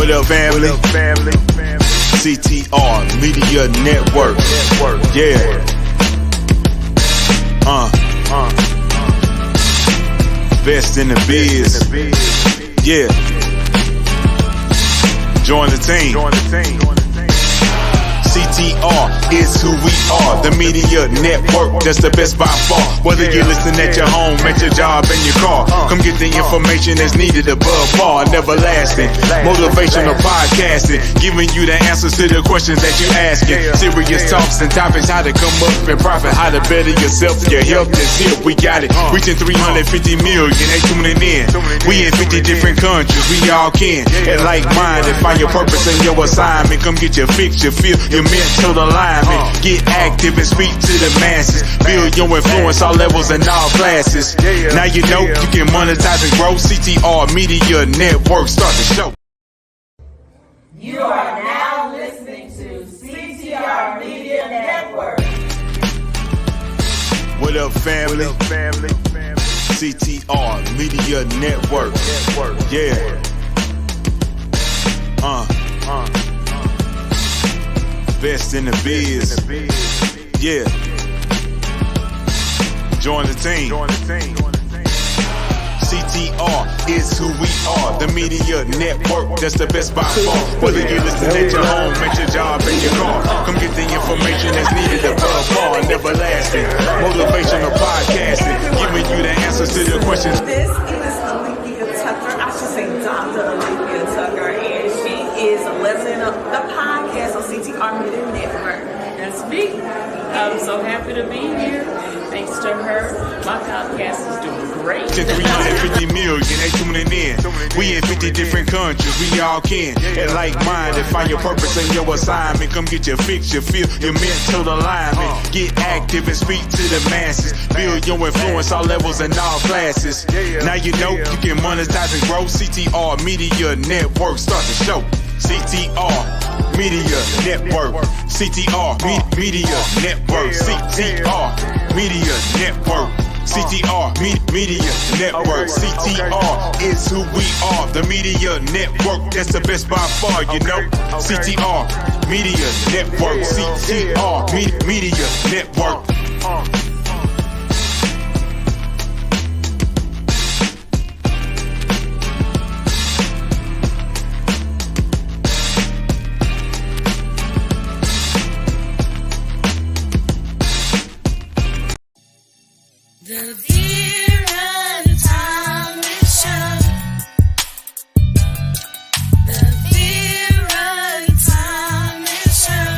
What up, family? CTR Media Network. Yeah. Best in the biz. Yeah. Join the team. CTR is who we are, the media network, that's the best by far. Whether you listen at your home, at your job, in your car, come get the information that's needed above par. Never lasting, motivational podcasting, giving you the answers to the questions that you asking. Serious talks and topics, how to come up and profit, how to better yourself. Your health is here, we got it. Reaching 350 million, they tuning in. We in 50 different countries, we all can. And like-minded, find your purpose and your assignment. Come get your fix, your feel, your mental alignment. Get active and speak to the masses. Build your influence, all levels and all classes. Now you know you can monetize and grow. CTR Media Network, start the show. You are now listening to CTR Media Network. What up, family? CTR Media Network. Yeah. Best in the biz. Yeah. Join the team. CTR is who we are, the media network, that's the best by far. Whether you listen at your home, at your job, in your car, come get the information that's needed above par. Never lasting, motivational podcasting, giving you the answers to the questions. This is Olivia Tucker, I should say Dr. Olivia Tucker, and she is listening to the podcast on CTR Media Network. That's me. I'm so happy to be here. Thanks to her, my podcast is doing great. 350 million, they tuning in. We in 50 different countries, we all can. And like-minded, find your purpose and your assignment. Come get your fix, your feel, your mental alignment. Get active and speak to the masses. Build your influence, all levels and all classes. Now you know you can monetize and grow. CTR Media Network, start the show. CTR Media Network. CTR Media Network. CTR Media Network. CTR Media Network. CTR is who we are, the media network, that's the best by far, you know. CTR Media Network. CTR Media Network. The Vera Thomas Show. The Vera Thomas Show.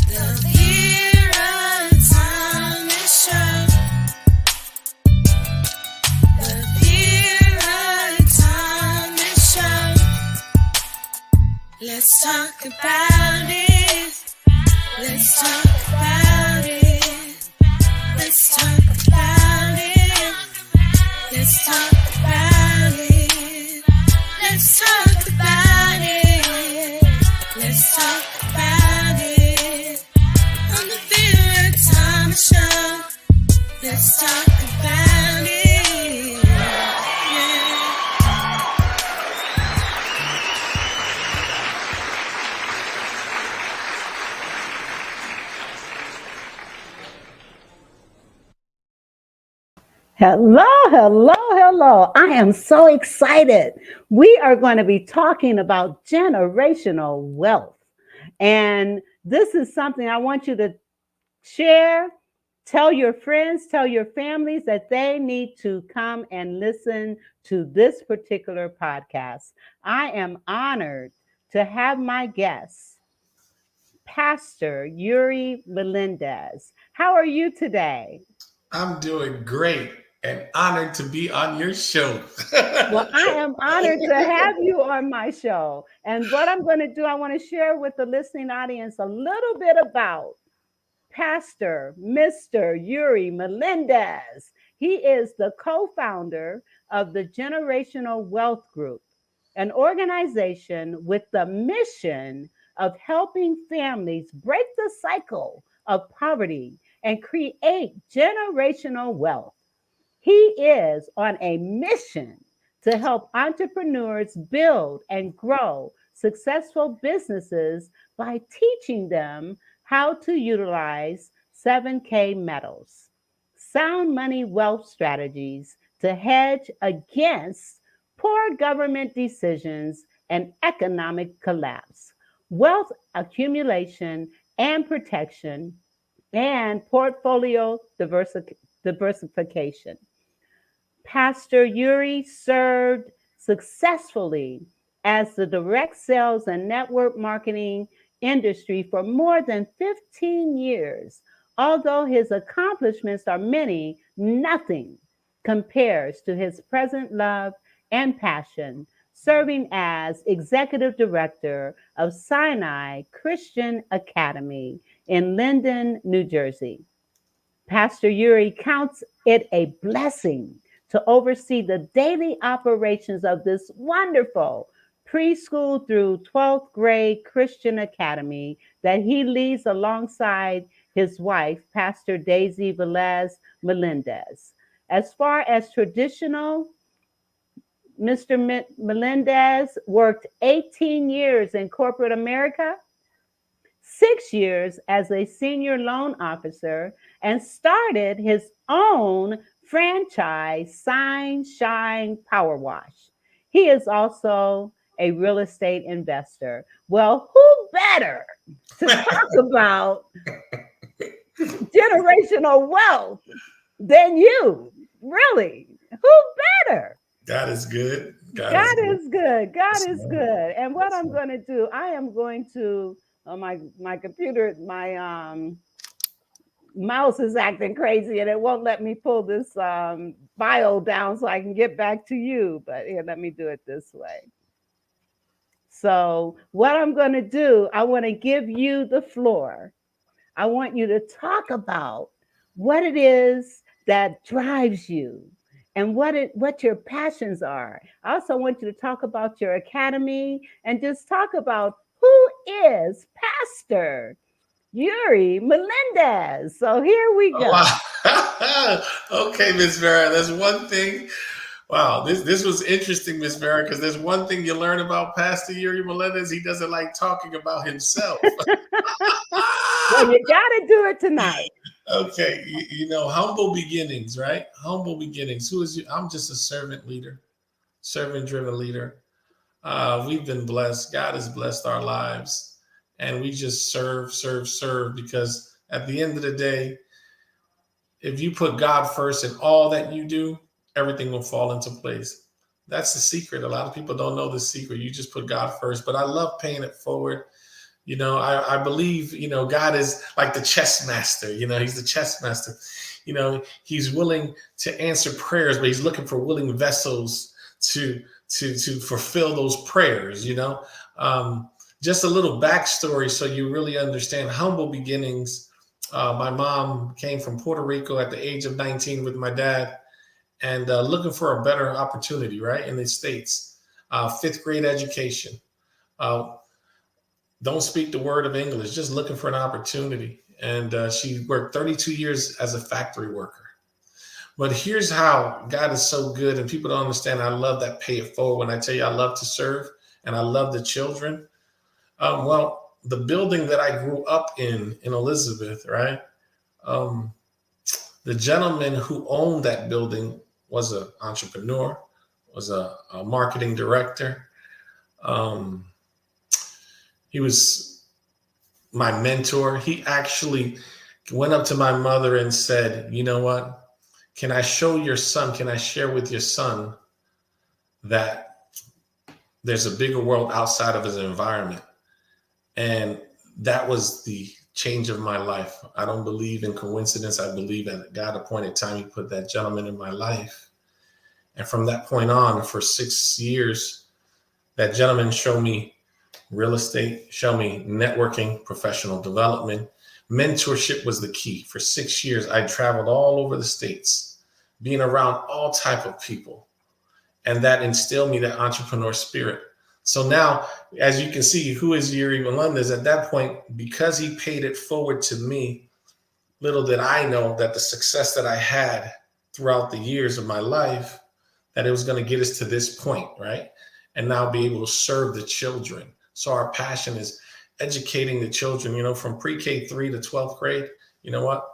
The Vera Thomas Show. The Vera Thomas Show. Let's talk about it. Let's talk about it. Let's talk about it. Let's talk about it. Let's talk about it. Let's talk about it. On the Vera Thomas Show. Let's talk about it. Yeah. Hello. I am so excited. We are going to be talking about generational wealth. And this is something I want you to share, tell your friends, tell your families that they need to come and listen to this particular podcast. I am honored to have my guest, Pastor Yuri Melendez. How are you today? I'm doing great and honored to be on your show. Well, I am honored to have you on my show. And what I'm going to do, I want to share with the listening audience a little bit about Pastor Mr. Yuri Melendez. He is the co-founder of the Generational Wealth Group, an organization with the mission of helping families break the cycle of poverty and create generational wealth. He is on a mission to help entrepreneurs build and grow successful businesses by teaching them how to utilize 7K metals, sound money wealth strategies to hedge against poor government decisions and economic collapse, wealth accumulation and protection, and portfolio diversification. Pastor Yuri served successfully as the direct sales and network marketing industry for more than 15 years. Although his accomplishments are many, nothing compares to his present love and passion serving as executive director of Sinai Christian Academy in Linden, New Jersey. Pastor Yuri counts it a blessing to oversee the daily operations of this wonderful preschool through 12th grade Christian academy that he leads alongside his wife, Pastor Daisy Velez Melendez. As far as traditional, Mr. Melendez worked 18 years in corporate America, 6 years as a senior loan officer, and started his own franchise, Sign Shine Power Wash. He is also a real estate investor. Well, who better to talk about generational wealth than you? Really? Who better? God is good. God is good. God is good. And what I'm going to do, I am going to my computer, my mouse is acting crazy and it won't let me pull this bio down so I can get back to you. But here, let me do it this way. So what I'm going to do, I want to give you the floor. I want you to talk about what it is that drives you and what your passions are. I also want you to talk about your academy and just talk about who is Pastor Yuri Melendez. So here we go. Wow. Okay, Miss Vera, there's one thing. Wow, this was interesting, Miss Vera, because there's one thing you learn about Pastor Yuri Melendez. He doesn't like talking about himself. Well, you got to do it tonight. Okay, you know, humble beginnings, right? Humble beginnings. Who is you? I'm just a servant leader, servant-driven leader. We've been blessed. God has blessed our lives, and we just serve, because at the end of the day, if you put God first in all that you do, everything will fall into place. That's the secret. A lot of people don't know the secret. You just put God first, but I love paying it forward. You know, I believe, you know, God is like the chess master. You know, he's the chess master. You know, he's willing to answer prayers, but he's looking for willing vessels to fulfill those prayers, you know. Just a little backstory so you really understand humble beginnings. My mom came from Puerto Rico at the age of 19 with my dad and looking for a better opportunity, right, in the States. 5th grade education. Don't speak the word of English, just looking for an opportunity. And she worked 32 years as a factory worker. But here's how God is so good, and people don't understand. I love that pay it forward when I tell you I love to serve and I love the children. Well, the building that I grew up in Elizabeth, right? The gentleman who owned that building was an entrepreneur, was a marketing director. He was my mentor. He actually went up to my mother and said, you know what? Can I show your son? Can I share with your son that there's a bigger world outside of his environment? And that was the change of my life. I don't believe in coincidence. I believe at God appointed time, he put that gentleman in my life. And from that point on, for 6 years, that gentleman showed me real estate, showed me networking, professional development. Mentorship was the key. For 6 years, I traveled all over the States, being around all type of people. And that instilled me that entrepreneur spirit. So now, as you can see, who is Yuri Melendez? At that point, because he paid it forward to me, little did I know that the success that I had throughout the years of my life, that it was going to get us to this point, right? And now be able to serve the children. So our passion is educating the children, from pre-K 3 to 12th grade. You know what?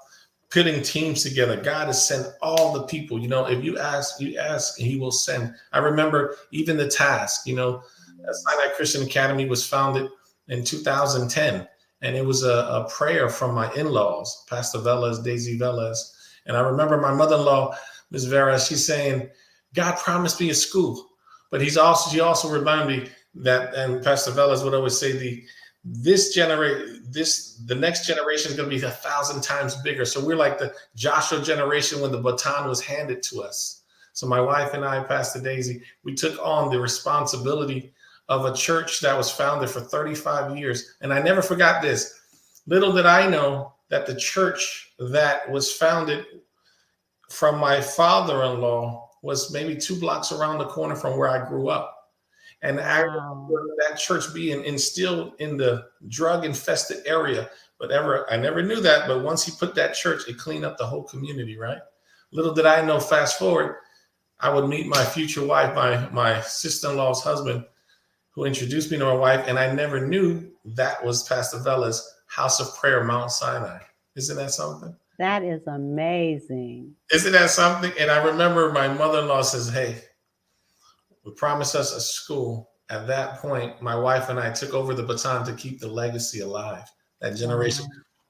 Putting teams together. God has sent all the people. If you ask, he will send. I remember even the task, Sinai Christian Academy was founded in 2010. And it was a prayer from my in-laws, Pastor Velez, Daisy Velez. And I remember my mother-in-law, Ms. Vera, she's saying, God promised me a school. But she also reminded me that, and Pastor Velez would always say, the next generation is going to be 1,000 times bigger. So we're like the Joshua generation when the baton was handed to us. So my wife and I, Pastor Daisy, we took on the responsibility of a church that was founded for 35 years. And I never forgot this. Little did I know that the church that was founded from my father-in-law was maybe 2 blocks around the corner from where I grew up. And I remember that church being instilled in the drug-infested area. I never knew that, but once he put that church, it cleaned up the whole community, right? Little did I know, fast forward, I would meet my future wife, my sister-in-law's husband, who introduced me to my wife, and I never knew that was Pastor Vela's House of Prayer, Mount Sinai. Isn't that something? That is amazing. Isn't that something? And I remember my mother-in-law says, hey, we promised us a school. At that point, my wife and I took over the baton to keep the legacy alive, that generation.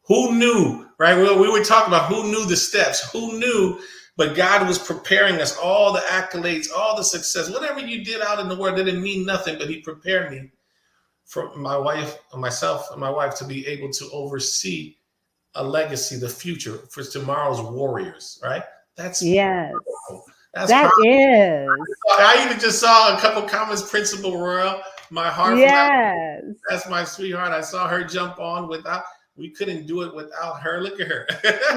Who knew, right? Well, we were talking about who knew the steps, who knew. But God was preparing us, all the accolades, all the success, whatever you did out in the world didn't mean nothing, but he prepared me for myself and my wife to be able to oversee a legacy, the future for tomorrow's warriors, right? That's powerful. That's powerful. Is. I even just saw a couple comments, Principal Royal, my heart. Yes. That's my sweetheart. I saw her jump on we couldn't do it without her. Look at her.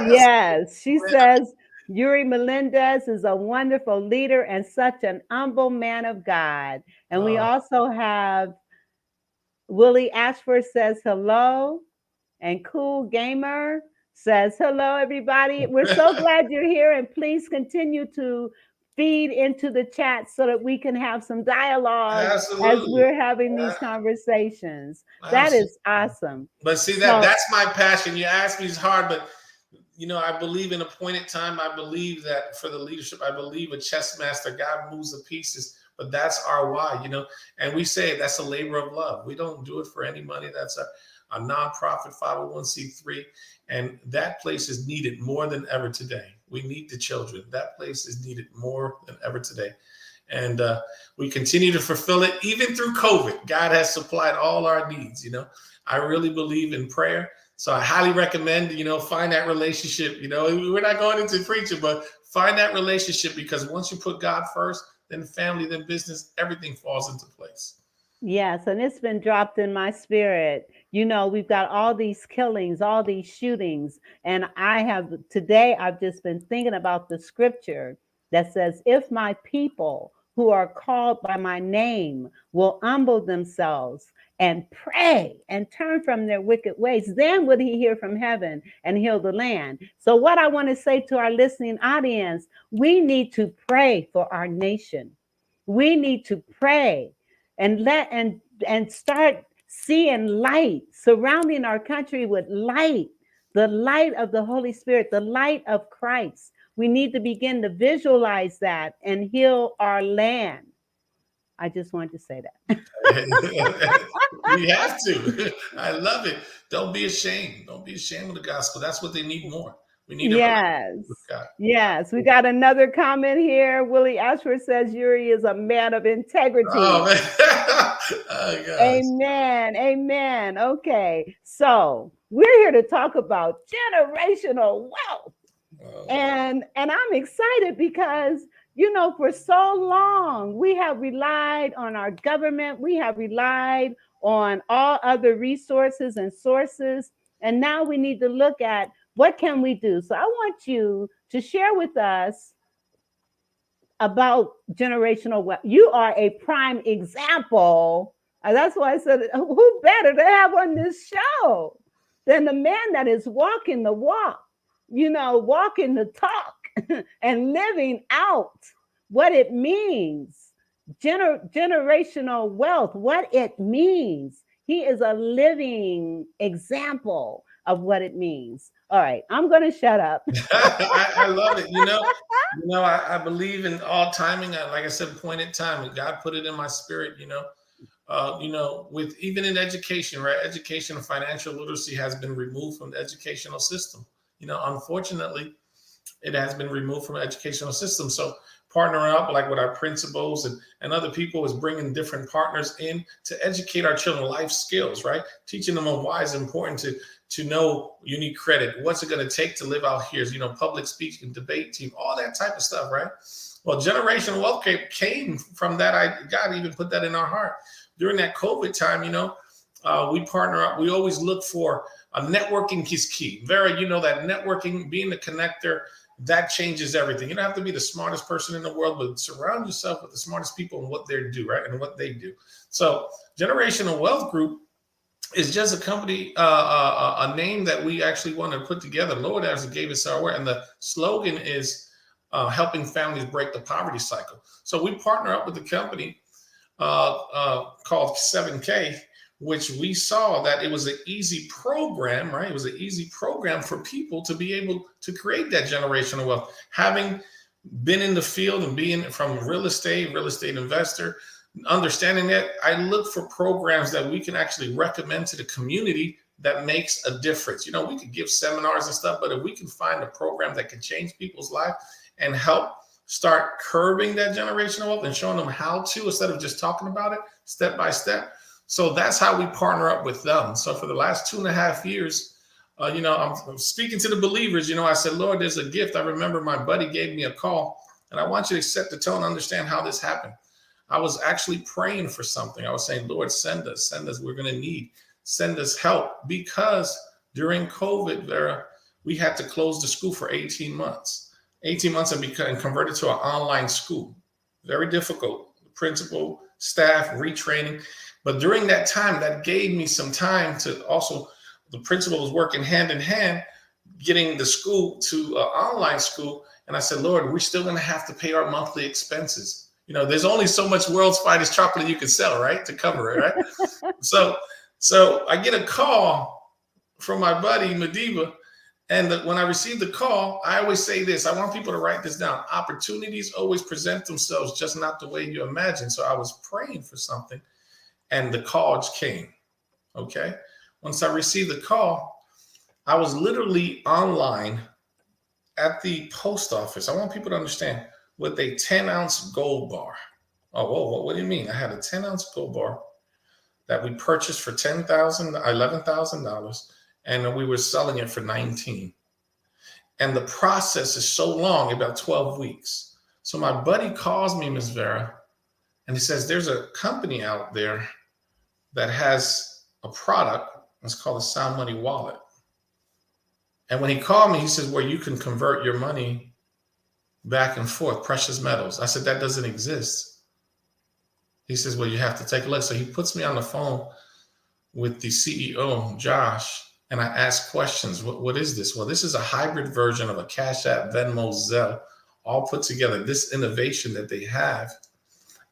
Yes. She says, Yuri Melendez is a wonderful leader and such an humble man of God. And we also have Willie Ashford says hello, and Cool Gamer says hello, everybody. We're so glad you're here, and please continue to feed into the chat so that we can have some dialogue as we're having these conversations. That is awesome. But see, that's my passion. You ask me, it's hard, but I believe in appointed time. I believe that for the leadership, I believe a chess master, God moves the pieces, but that's our why, and we say that's a labor of love. We don't do it for any money. That's a nonprofit 501c3. And that place is needed more than ever today. We need the children. That place is needed more than ever today. And we continue to fulfill it even through COVID. God has supplied all our needs. I really believe in prayer. So I highly recommend, find that relationship. We're not going into preaching, but find that relationship, because once you put God first, then family, then business, everything falls into place. Yes, and it's been dropped in my spirit. We've got all these killings, all these shootings, and today I've just been thinking about the scripture that says, if my people who are called by my name will humble themselves and pray and turn from their wicked ways, then would he hear from heaven and heal the land. So what I want to say to our listening audience, we need to pray for our nation. We need to pray and start seeing light, surrounding our country with light, the light of the Holy Spirit, the light of Christ. We need to begin to visualize that and heal our land. I just wanted to say that. We have to. I love it. Don't be ashamed. Don't be ashamed of the gospel. That's what they need more. We need Yes. We got another comment here. Willie Ashford says Yuri is a man of integrity. Oh, man. Amen. Okay. So we're here to talk about generational wealth. And I'm excited because, for so long, we have relied on our government. We have relied on all other resources and sources. And now we need to look at what can we do. So I want you to share with us about generational wealth. You are a prime example. And that's why I said, who better to have on this show than the man that is walking the walk, walking the talk and living out what it means, generational wealth, what it means. He is a living example of what it means. All right, I'm going to shut up. I love it. I believe in all timing. Like I said, appointed timing. God put it in my spirit. With even in education, right? Education and financial literacy has been removed from the educational system. Unfortunately, it has been removed from the educational system. So partnering up like with our principals and other people is bringing different partners in to educate our children life skills, right? Teaching them on why it's important to know you need credit. What's it going to take to live out here? Public speaking, debate team, all that type of stuff, right? Well, generational wealth came from that. God even put that in our heart. During that COVID time, we partner up. We always look for networking is key. Vera, that networking, being the connector, that changes everything. You don't have to be the smartest person in the world, but surround yourself with the smartest people and what they do, right? And what they do. So Generational Wealth Group is just a company, a name that we actually want to put together. Lord actually gave us our word. And the slogan is helping families break the poverty cycle. So we partner up with a company called 7K, which we saw that it was an easy program, right? It was an easy program for people to be able to create that generational wealth. Having been in the field and being from real estate investor, understanding that, I look for programs that we can actually recommend to the community that makes a difference. We could give seminars and stuff, but if we can find a program that can change people's life and help start curbing that generational wealth and showing them how to, instead of just talking about it step by step. So that's how we partner up with them. So for the last 2.5 years, I'm speaking to the believers. I said, Lord, there's a gift. I remember my buddy gave me a call, and I want you to set the tone, understand how this happened. I was actually praying for something. I was saying, Lord, send us. We're going to need, send us help, because during COVID, Vera, we had to close the school for 18 months. 18 months and converted to an online school. Very difficult. Principal, staff, retraining. But during that time, that gave me some time to also, the principal was working hand in hand, getting the school to online school. And I said, Lord, we're still going to have to pay our monthly expenses. There's only so much world's finest chocolate you can sell, right? To cover it, right? So I get a call from my buddy, Madiba. And when I receive the call, I always say this. I want people to write this down. Opportunities always present themselves, just not the way you imagine. So I was praying for something, and the calls came. Okay. Once I received the call, I was literally online at the post office. I want people to understand, with a 10-ounce gold bar. Oh, whoa, what do you mean? I had a 10-ounce gold bar that we purchased for $11,000, and we were selling it for $19,000. And the process is so long, about 12 weeks. So my buddy calls me, Ms. Vera, and he says, there's a company out there that has a product. It's called a Sound Money Wallet. And when he called me, he says, where you can convert your money back and forth, precious metals. I said, that doesn't exist. He says, well, you have to take a look. So he puts me on the phone with the CEO, Josh, and I ask questions. What is this? Well, this is a hybrid version of a Cash App, Venmo, Zelle, all put together, this innovation that they have.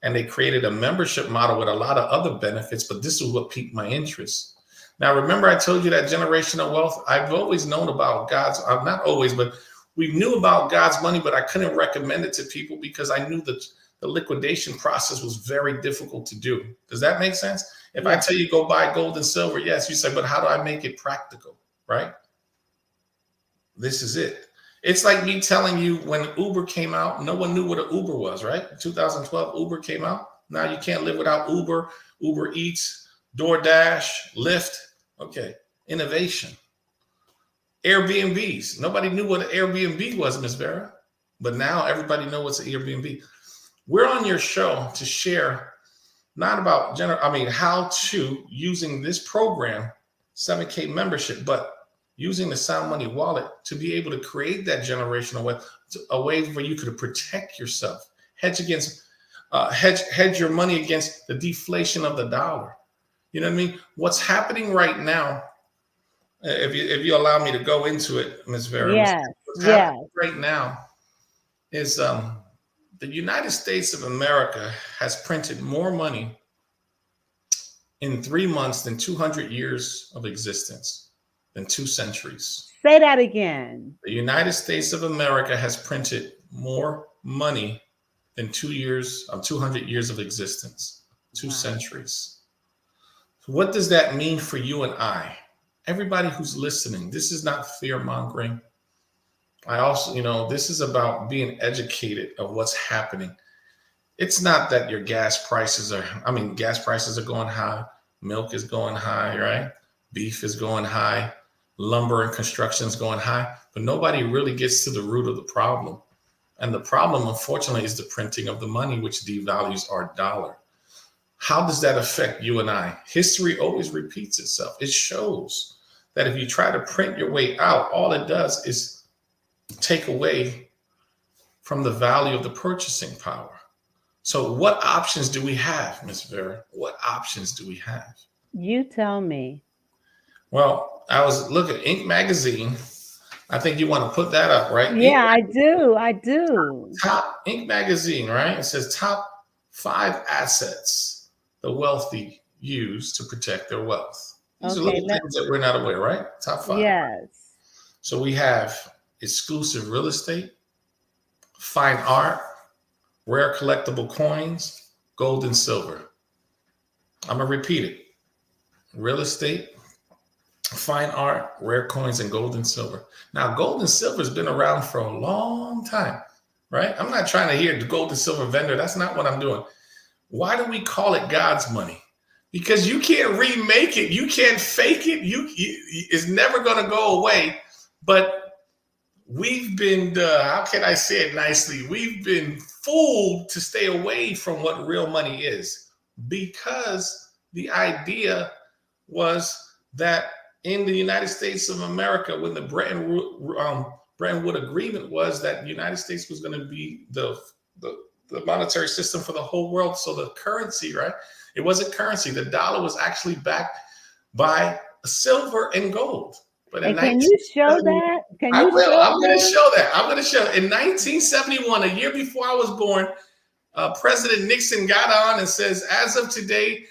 And they created a membership model with a lot of other benefits, but this is what piqued my interest. Now, remember I told you that generational wealth? I've always known about God's, not always, but we knew about God's money, but I couldn't recommend it to people because I knew that the liquidation process was very difficult to do. Does that make sense? If I tell you go buy gold and silver, yes, you say, but how do I make it practical, right? This is it. It's like me telling you when Uber came out, no one knew what an Uber was, right? In 2012, Uber came out. Now you can't live without Uber, Uber Eats, DoorDash, Lyft. Okay, innovation. Airbnbs. Nobody knew what an Airbnb was, Ms. Vera, but now everybody knows what's an Airbnb. We're on your show to share not about how to using this program, 7K membership, but using the Sound Money Wallet to be able to create that generational wealth, a way where you could protect yourself, hedge your money against the deflation of the dollar. You know what I mean? What's happening right now, if you allow me to go into it, Ms. Vera, Yes, what's happening right now is the United States of America has printed more money in 3 months than 200 years of existence, than 2 centuries. Say that again. The United States of America has printed more money than 200 years of existence, 2 centuries. So what does that mean for you and I? Everybody who's listening, this is not fear mongering. I also, this is about being educated of what's happening. It's not that your gas prices are going high. Milk is going high, right? Beef is going high. Lumber and construction is going high. But nobody really gets to the root of the problem. And the problem, unfortunately, is the printing of the money, which devalues our dollar. How does that affect you and I? History always repeats itself. It shows that if you try to print your way out, all it does is take away from the value of the purchasing power. So what options do we have, Miss Vera? What options do we have? You tell me. Well, I was looking at Inc. magazine. I think you want to put that up, right? Yeah, I do. Top Inc. magazine, right? It says top 5 assets the wealthy use to protect their wealth. These are little things that we're not aware, right? Top 5. Yes. So we have exclusive real estate, fine art, rare collectible coins, gold and silver. I'm going to repeat it. Real estate, fine art, rare coins, and gold and silver. Now, gold and silver has been around for a long time, right? I'm not trying to hear the gold and silver vendor. That's not what I'm doing. Why do we call it God's money? Because you can't remake it. You can't fake it. It's never going to go away. But we've been, how can I say it nicely? We've been fooled to stay away from what real money is, because the idea was that in the United States of America, when the Bretton Woods Agreement was that the United States was going to be the monetary system for the whole world. So the currency, right? It wasn't currency. The dollar was actually backed by silver and gold. But can you show that? I'm going to show that. I'm going to show. In 1971, a year before I was born, President Nixon got on and says, as of today,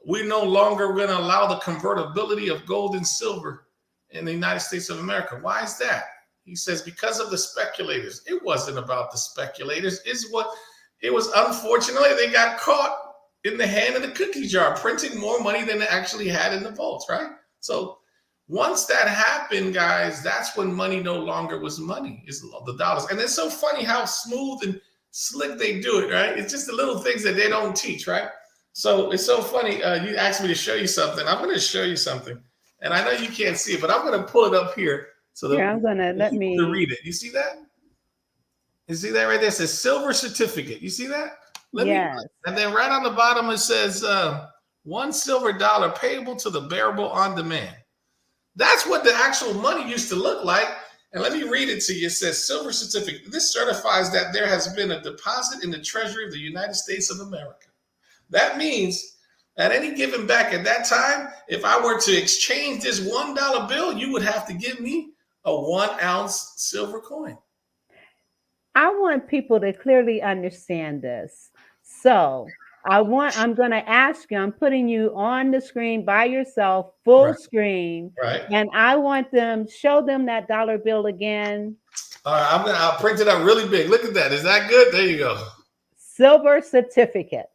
we're no longer going to allow the convertibility of gold and silver in the United States of America. Why is that? He says, because of the speculators. It wasn't about the speculators. It was unfortunately, they got caught in the hand of the cookie jar, printing more money than they actually had in the vaults, right? So once that happened, guys, that's when money no longer was money. It's the dollars. And it's so funny how smooth and slick they do it, right? It's just the little things that they don't teach, right? So it's so funny. You asked me to show you something. I'm going to show you something. And I know you can't see it, but I'm going to pull it up here. So that I'm going to let me read it. You see that? You see that right there? It says silver certificate. You see that? Yes. And then right on the bottom, it says $1 silver payable to the bearable on demand. That's what the actual money used to look like. And let me read it to you. It says silver certificate. This certifies that there has been a deposit in the Treasury of the United States of America. That means at any given back at that time, if I were to exchange this $1 bill, you would have to give me a 1 ounce silver coin. I want people to clearly understand this. So I'm going to ask you, I'm putting you on the screen by yourself, full screen. Right. And I want show them that dollar bill again. All right, I'll print it out really big. Look at that. Is that good? There you go. Silver certificate.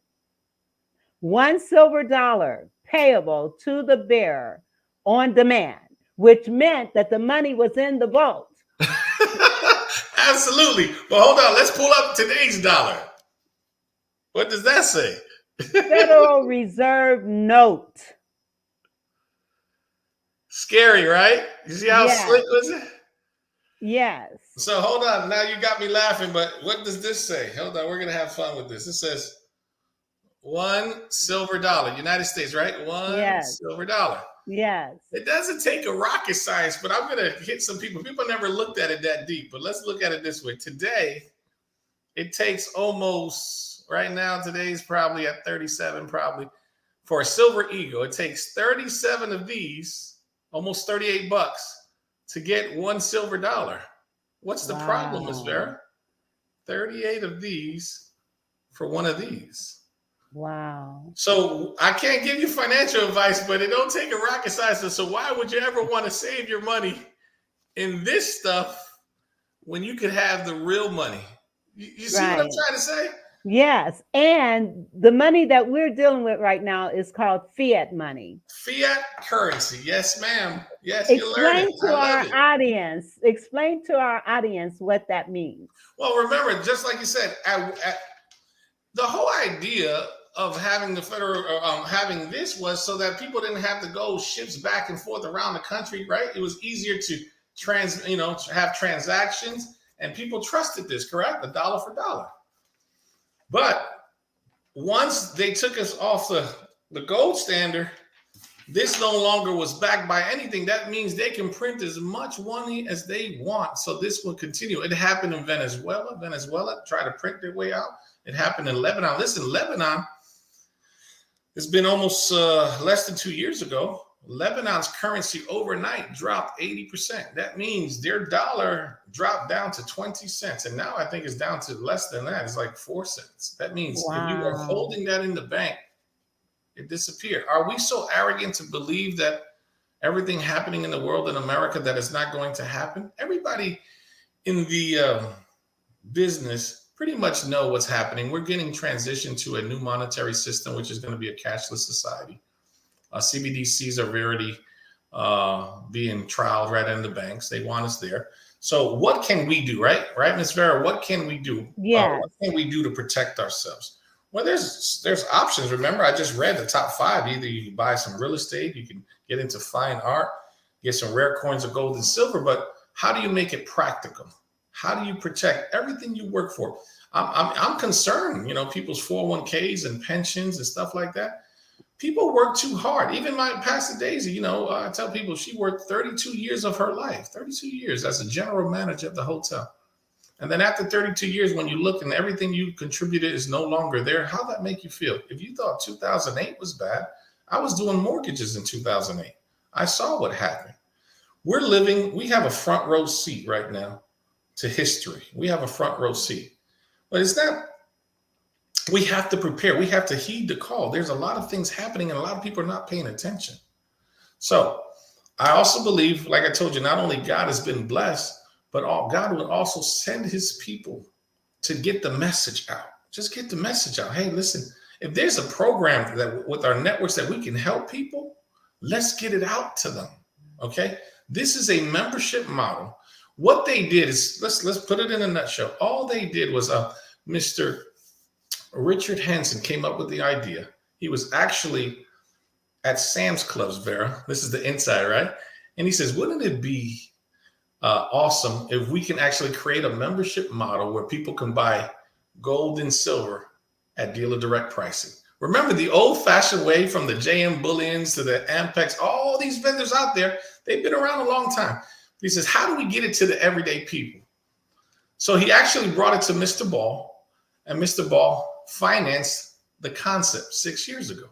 $1 silver payable to the bearer on demand, which meant that the money was in the vault. Absolutely. But hold on. Let's pull up today's dollar. What does that say? Federal Reserve note. Scary, right? You see how slick was it? Yes. So hold on. Now you got me laughing, but what does this say? Hold on. We're going to have fun with this. It says $1 silver, United States, right? $1 silver. Yes. It doesn't take a rocket science, but I'm going to hit some people. People never looked at it that deep, but let's look at it this way. Today, it takes almost, right now, today's probably at 37, probably. For a silver eagle, it takes 37 of these, almost $38 to get $1 silver. What's the problem, Ms. Vera? 38 of these for one of these. Wow. So I can't give you financial advice, but it don't take a rocket scientist. So why would you ever want to save your money in this stuff when you could have the real money? You see what I'm Right. trying to say? Yes. And the money that we're dealing with right now is called fiat money. Fiat currency. Yes, ma'am. Yes, you're learning. Explain to I love our it. audience, explain to our audience what that means. Well, remember, just like you said, the whole idea of having the federal having this was so that people didn't have to go ships back and forth around the country, right? It was easier to to have transactions, and people trusted this, correct? A dollar for dollar. But once they took us off the gold standard, this no longer was backed by anything. That means they can print as much money as they want. So this will continue. It happened in Venezuela. Venezuela tried to print their way out. It happened in Lebanon. Listen, Lebanon, it's been almost less than 2 years ago. Lebanon's currency overnight dropped 80%. That means their dollar dropped down to 20 cents. And now I think it's down to less than that. It's like 4 cents. That means if you were holding that in the bank, it disappeared. Are we so arrogant to believe that everything happening in the world in America that is not going to happen? Everybody in the business pretty much know what's happening. We're getting transitioned to a new monetary system, which is going to be a cashless society. CBDCs are already being trialed right in the banks. They want us there. So what can we do, right? Right, Ms. Vera, what can we do? Yes. What can we do to protect ourselves? Well, there's options. Remember, I just read the top 5. Either you can buy some real estate, you can get into fine art, get some rare coins of gold and silver, but how do you make it practical? How do you protect everything you work for? I'm concerned, people's 401ks and pensions and stuff like that. People work too hard. Even my Pastor Daisy, I tell people she worked 32 years of her life, 32 years as a general manager of the hotel. And then after 32 years, when you look and everything you contributed is no longer there, how that make you feel? If you thought 2008 was bad, I was doing mortgages in 2008. I saw what happened. We have a front row seat right now to history. We have a front row seat. But it's not, we have to prepare. We have to heed the call. There's a lot of things happening and a lot of people are not paying attention. So I also believe, like I told you, not only God has been blessed, but God will also send his people to get the message out. Just get the message out. Hey, listen, if there's a program that with our networks that we can help people, let's get it out to them. Okay. This is a membership model. What they did is, let's put it in a nutshell. All they did was Mr. Richard Hansen came up with the idea. He was actually at Sam's Clubs, Vera. This is the inside, right? And he says, wouldn't it be awesome if we can actually create a membership model where people can buy gold and silver at dealer direct pricing? Remember the old-fashioned way from the JM Bullions to the Ampex, all these vendors out there, they've been around a long time. He says, how do we get it to the everyday people? So he actually brought it to Mr. Ball, and Mr. Ball financed the concept 6 years ago.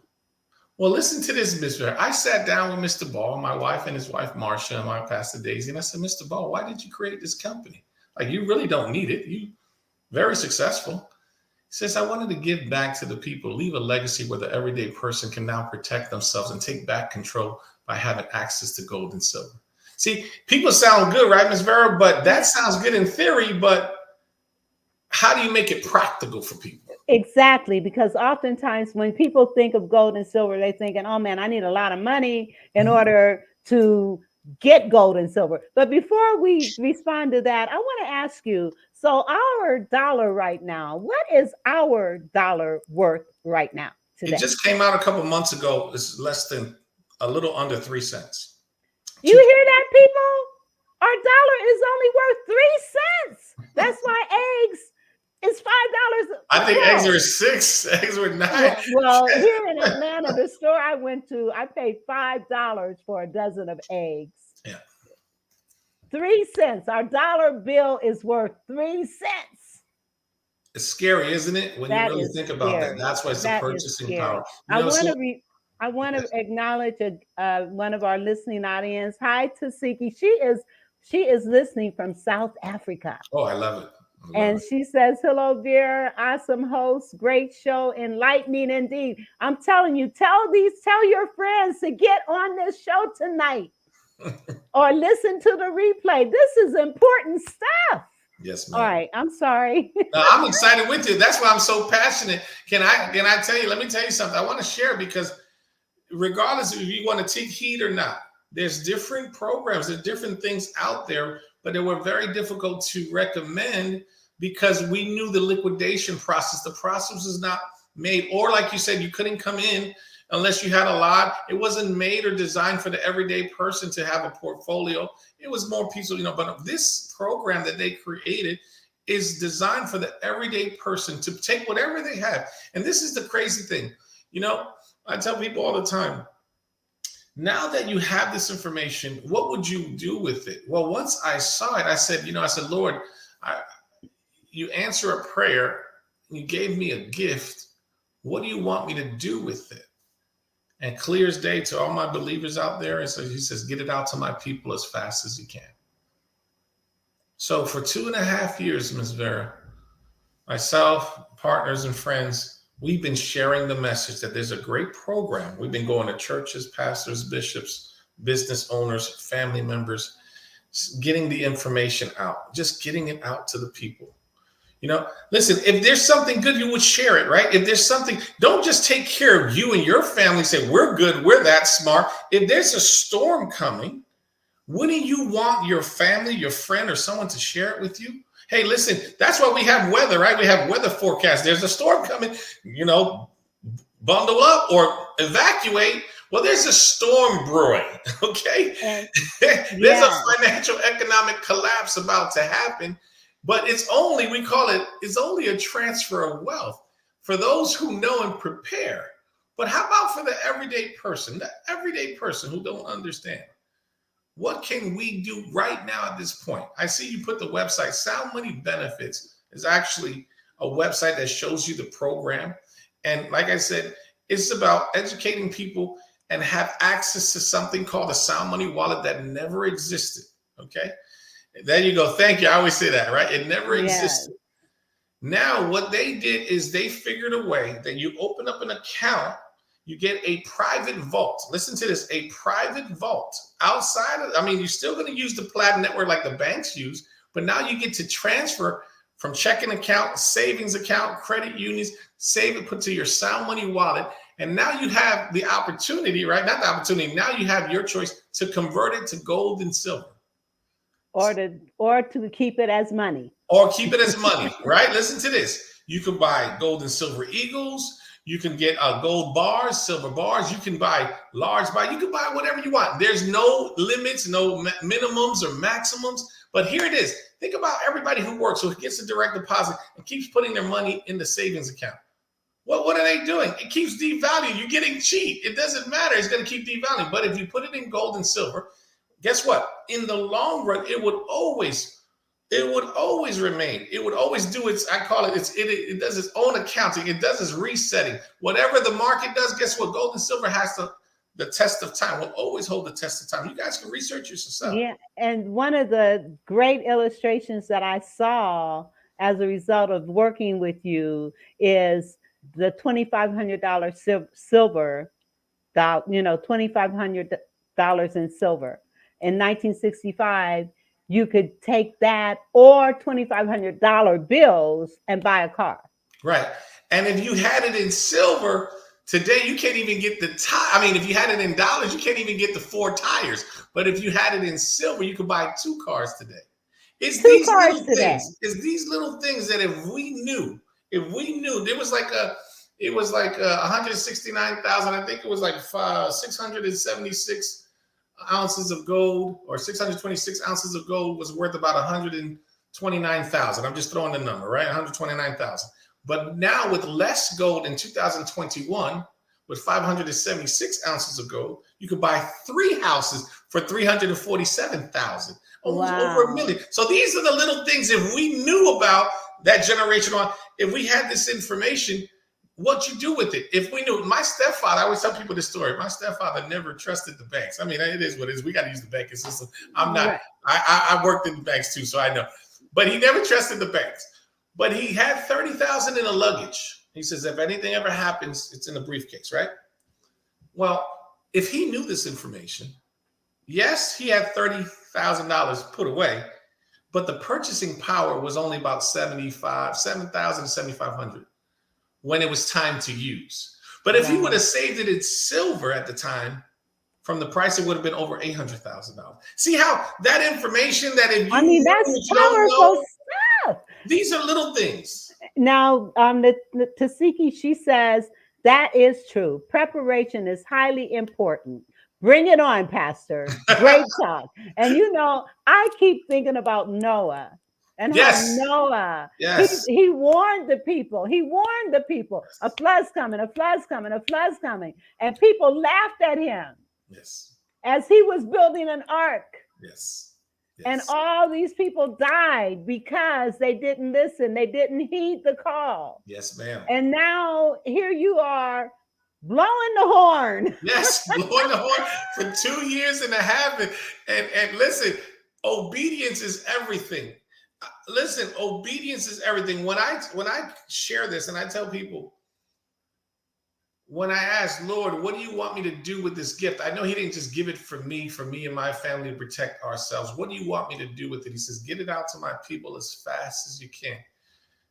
Well, listen to this, Mr. I sat down with Mr. Ball, my wife and his wife, Marcia, and my Pastor Daisy, and I said, Mr. Ball, why did you create this company? Like, you really don't need it. You very successful. He says, I wanted to give back to the people, leave a legacy where the everyday person can now protect themselves and take back control by having access to gold and silver. See, people sound good, right, Ms. Vera? But that sounds good in theory, but how do you make it practical for people? Exactly, because oftentimes when people think of gold and silver, they're thinking, oh man, I need a lot of money in order to get gold and silver. But before we respond to that, I want to ask you, so our dollar right now, what is our dollar worth right now today? It just came out a couple months ago. It's less than a little under 3 cents. You hear that, people? Our dollar is only worth 3 cents. That's why eggs is $5. I think eggs are 6. Eggs were 9. Well, here in Atlanta, the store I went to, I paid $5 for a dozen of eggs. Yeah. 3 cents. Our dollar bill is worth 3 cents. It's scary, isn't it? When you really think about that, that's why it's the purchasing power. I want to acknowledge one of our listening audience. Hi, Tasiki. She is listening from South Africa. Oh, I love it. And she says, hello, Vera, awesome host, great show, enlightening indeed. I'm telling you, tell your friends to get on this show tonight or listen to the replay. This is important stuff. Yes, ma'am. All right, I'm sorry. No, I'm excited with you. That's why I'm so passionate. Can I tell you, let me tell you something. I want to share because regardless if you want to take heed or not, there's different programs, there's different things out there, but they were very difficult to recommend because we knew the liquidation process. The process was not made, or like you said, you couldn't come in unless you had a lot. It wasn't made or designed for the everyday person to have a portfolio. It was more peaceful, but this program that they created is designed for the everyday person to take whatever they have. And this is the crazy thing. I tell people all the time, now that you have this information, what would you do with it? Well, once I saw it, I said, Lord, you answer a prayer, you gave me a gift. What do you want me to do with it? And clear as day to all my believers out there, and so he says, get it out to my people as fast as you can. So for 2.5 years, Ms. Vera, myself, partners, and friends, we've been sharing the message that there's a great program. We've been going to churches, pastors, bishops, business owners, family members, getting the information out, just getting it out to the people. Listen, if there's something good, you would share it, right? If there's something, don't just take care of you and your family, say, we're good, we're that smart. If there's a storm coming, wouldn't you want your family, your friend, or someone to share it with you? Hey, listen, that's why we have weather, right? We have weather forecasts. There's a storm coming, bundle up or evacuate. Well, there's a storm brewing, okay? There's a financial economic collapse about to happen. But it's only a transfer of wealth for those who know and prepare. But how about for the everyday person who don't understand? What can we do right now at this point? I see you put the website. Sound Money Benefits is actually a website that shows you the program. And like I said, it's about educating people and have access to something called a Sound Money wallet that never existed, okay? There you go. Thank you. I always say that, right? It never existed. Now, what they did is they figured a way that you open up an account, you get a private vault. Listen to this, a private vault outside of, you're still going to use the Plaid network like the banks use, but now you get to transfer from checking account, savings account, credit unions, save it, put to your Sound Money wallet. And now you have the opportunity, right? Not the opportunity. Now you have your choice to convert it to gold and silver. Or to keep it as money. Or keep it as money, right? Listen to this. You can buy gold and silver eagles. You can get gold bars, silver bars. You can buy large buy. You can buy whatever you want. There's no limits, no minimums or maximums. But here it is. Think about everybody who works, who gets a direct deposit and keeps putting their money in the savings account. What are they doing? It keeps devaluing. You're getting cheap. It doesn't matter. It's going to keep devaluing. But if you put it in gold and silver, guess what? In the long run, it would always remain. It would always do its, I call it, it does its own accounting. It does its resetting. Whatever the market does, guess what? Gold and silver has the test of time, will always hold the test of time. You guys can research this yourself. Yeah, and one of the great illustrations that I saw as a result of working with you is the $2,500 silver, $2,500 in silver. In 1965, you could take that or $2,500 bills and buy a car. Right. And if you had it in silver, today you can't even get the if you had it in dollars, you can't even get the 4 tires. But if you had it in silver, you could buy 2 cars today. It's these little things. It's these little things that if we knew, there was like 169,000. I think it was like 676 ounces of gold, or 626 ounces of gold was worth about 129,000. I'm just throwing the number, right? 129,000. But now with less gold in 2021, with 576 ounces of gold, you could buy 3 houses for 347,000, almost over $1 million. So these are the little things. If we knew about that generational, if we had this information, what you do with it. If we knew, my stepfather, I always tell people this story. My stepfather never trusted the banks. It is what it is. We got to use the banking system. I'm not, I worked in the banks too, so I know. But he never trusted the banks. But he had 30,000 in a luggage. He says, if anything ever happens, it's in a briefcase, right? Well, if he knew this information, yes, he had $30,000 put away, but the purchasing power was only about 7,500 when it was time to use. But if he would have saved it in silver at the time, from the price, it would have been over $800,000. See how that information that if you that's powerful stuff. These are little things. Now, the Tasiki, she says that is true. Preparation is highly important. Bring it on, Pastor. Great talk. And I keep thinking about Noah. And how Noah, he warned the people. He warned the people. A flood's coming, a flood's coming, a flood's coming. And people laughed at him. Yes. As he was building an ark. Yes. And all these people died because they didn't listen. They didn't heed the call. Yes, ma'am. And now here you are blowing the horn. Yes, blowing the horn for 2 years and a half. And listen, obedience is everything. Listen, obedience is everything. When I share this and I tell people, when I ask, Lord, what do you want me to do with this gift? I know he didn't just give it for me and my family to protect ourselves. What do you want me to do with it? He says, get it out to my people as fast as you can.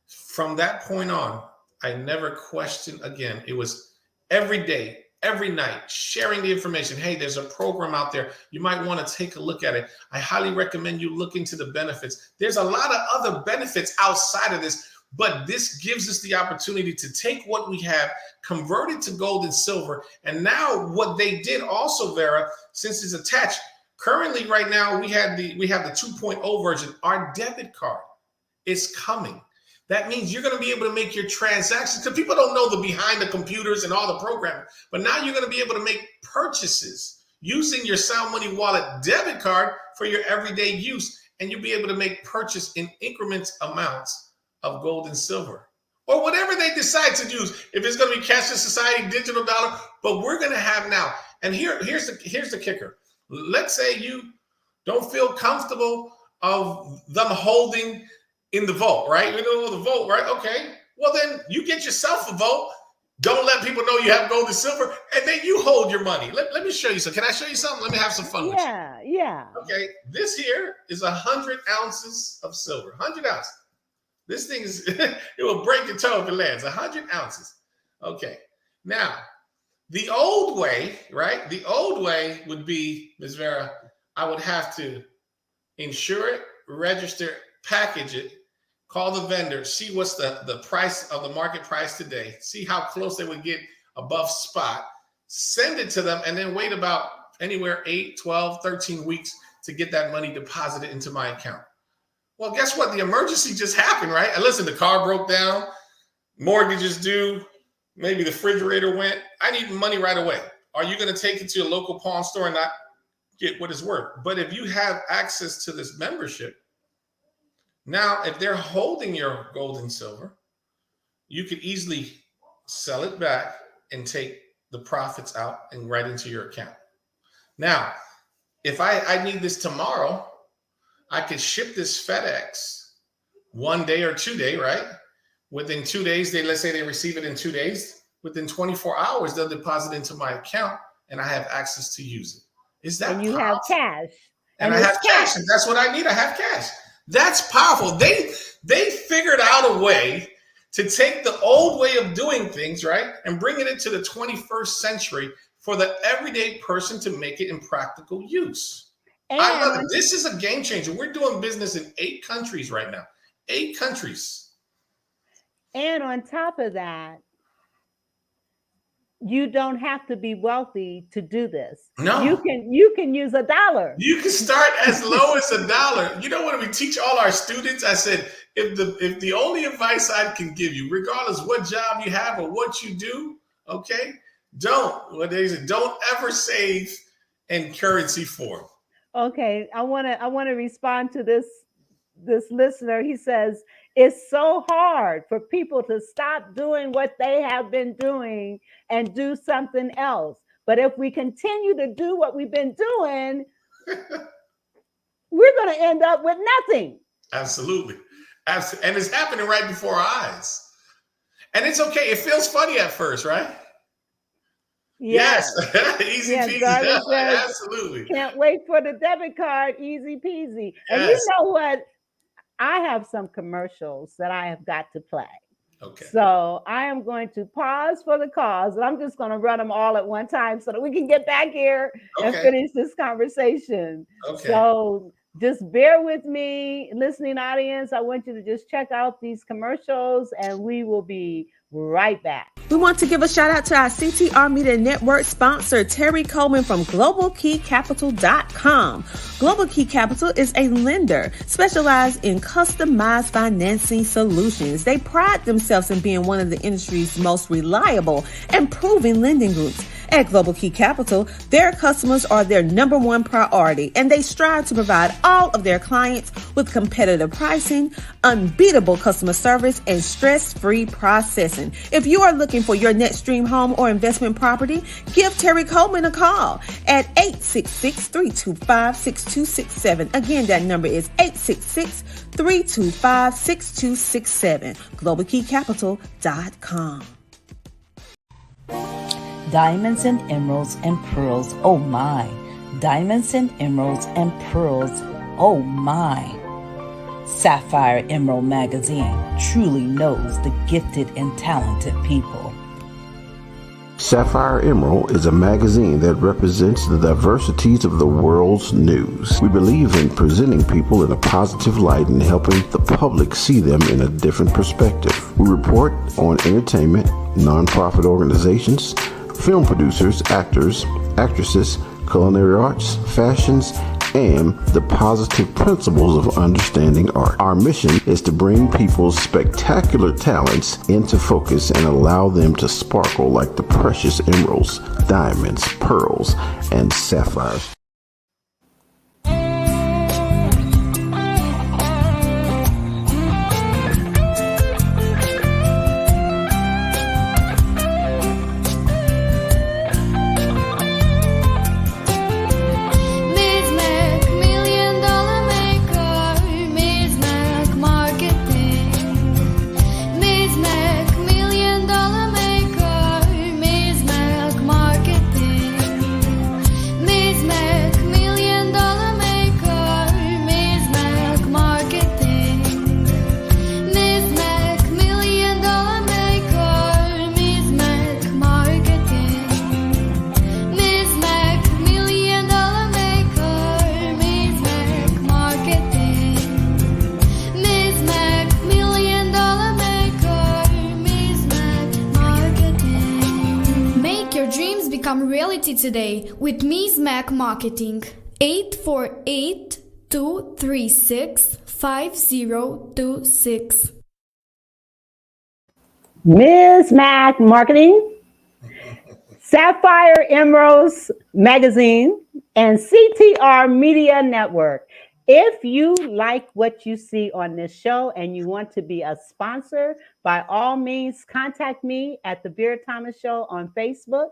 From that point on, I never questioned again. It was every day, every night, sharing the information. Hey, there's a program out there. You might want to take a look at it. I highly recommend you look into the benefits. There's a lot of other benefits outside of this. But this gives us the opportunity to take what we have, convert it to gold and silver. And now what they did also, Vera, since it's attached, currently right now we have the 2.0 version. Our debit card is coming. That means you're going to be able to make your transactions, because people don't know the behind the computers and all the programming. But now you're going to be able to make purchases using your Sound Money Wallet debit card for your everyday use. And you'll be able to make purchase in increments amounts of gold and silver, or whatever they decide to use. If it's going to be cashless society, digital dollar, but we're going to have now. And here's the kicker. Let's say you don't feel comfortable of them holding in the vault, right? You know the vault, right? Okay. Well, then you get yourself a vault. Don't let people know you have gold and silver, and then you hold your money. Let me show you some. Can I show you something? Let me have some fun with you. Yeah. Okay. This here is 100 ounces of silver. 100 ounces. This thing is, it will break your toe if it lands. 100 ounces. Okay. Now, the old way, right? The old way would be, Ms. Vera, I would have to insure it, register, package it, call the vendor, see what's the price of the market price today, see how close they would get above spot, send it to them, and then wait about anywhere 8, 12, 13 weeks to get that money deposited into my account. Well, guess what? The emergency just happened, right? And listen, the car broke down, mortgage is due, maybe the refrigerator went. I need money right away. Are you going to take it to a local pawn store and not get what it's worth? But if you have access to this membership, now if they're holding your gold and silver, you could easily sell it back and take the profits out and right into your account. Now, if I need this tomorrow, I could ship this FedEx 1 day or 2 day, right? Within 2 days, let's say they receive it in 2 days. Within 24 hours, they'll deposit into my account, and I have access to use it. Is that and you powerful? Have cash. And I have cash. And that's what I need. I have cash. That's powerful. They figured out a way to take the old way of doing things, right, and bring it into the 21st century for the everyday person to make it in practical use. And I love it. This is a game changer. We're doing business in 8 countries right now. 8 countries. And on top of that, you don't have to be wealthy to do this. No. You can use $1. You can start as low as $1. You know what we teach all our students? I said, if the only advice I can give you, regardless what job you have or what you do, okay, don't ever save in currency form. Okay, I want to respond to this listener. He says it's so hard for people to stop doing what they have been doing and do something else. But if we continue to do what we've been doing, we're going to end up with nothing. Absolutely. Absolutely. And it's happening right before our eyes. And it's okay. It feels funny at first, right? Yes. Easy Yeah, peasy. Darwin says, Absolutely. can't wait for the debit card. Easy peasy. And you Yes. know what? I have some commercials that I have got to play. Okay. So I am going to pause for the cause, and I'm just going to run them all at one time so that we can get back here and Okay. finish this conversation. Okay. So just bear with me, listening audience. I want you to just check out these commercials, and we will be right back. We want to give a shout out to our CTR Media Network sponsor, Terry Coleman from GlobalKeyCapital.com. Global Key Capital is a lender specialized in customized financing solutions. They pride themselves in being one of the industry's most reliable and proven lending groups. At Global Key Capital, their customers are their number one priority, and they strive to provide all of their clients with competitive pricing, unbeatable customer service, and stress-free processing. If you are looking for your next dream home or investment property, give Terry Coleman a call at 866-325-6267. Again, that number is 866-325-6267. GlobalKeyCapital.com. Diamonds and emeralds and pearls, oh my. Diamonds and emeralds and pearls, oh my. Sapphire Emerald Magazine truly knows the gifted and talented people. Sapphire Emerald is a magazine that represents the diversities of the world's news. We believe in presenting people in a positive light and helping the public see them in a different perspective. We report on entertainment, nonprofit organizations, film producers, actors, actresses, culinary arts, fashions, and the positive principles of understanding art. Our mission is to bring people's spectacular talents into focus and allow them to sparkle like the precious emeralds, diamonds, pearls, and sapphires. Reality today with Ms. Mac Marketing. 848-236-5026. Ms. Mac Marketing, Sapphire Emeralds Magazine, and CTR Media Network. If you like what you see on this show and you want to be a sponsor, by all means, contact me at The Vera Thomas Show on Facebook.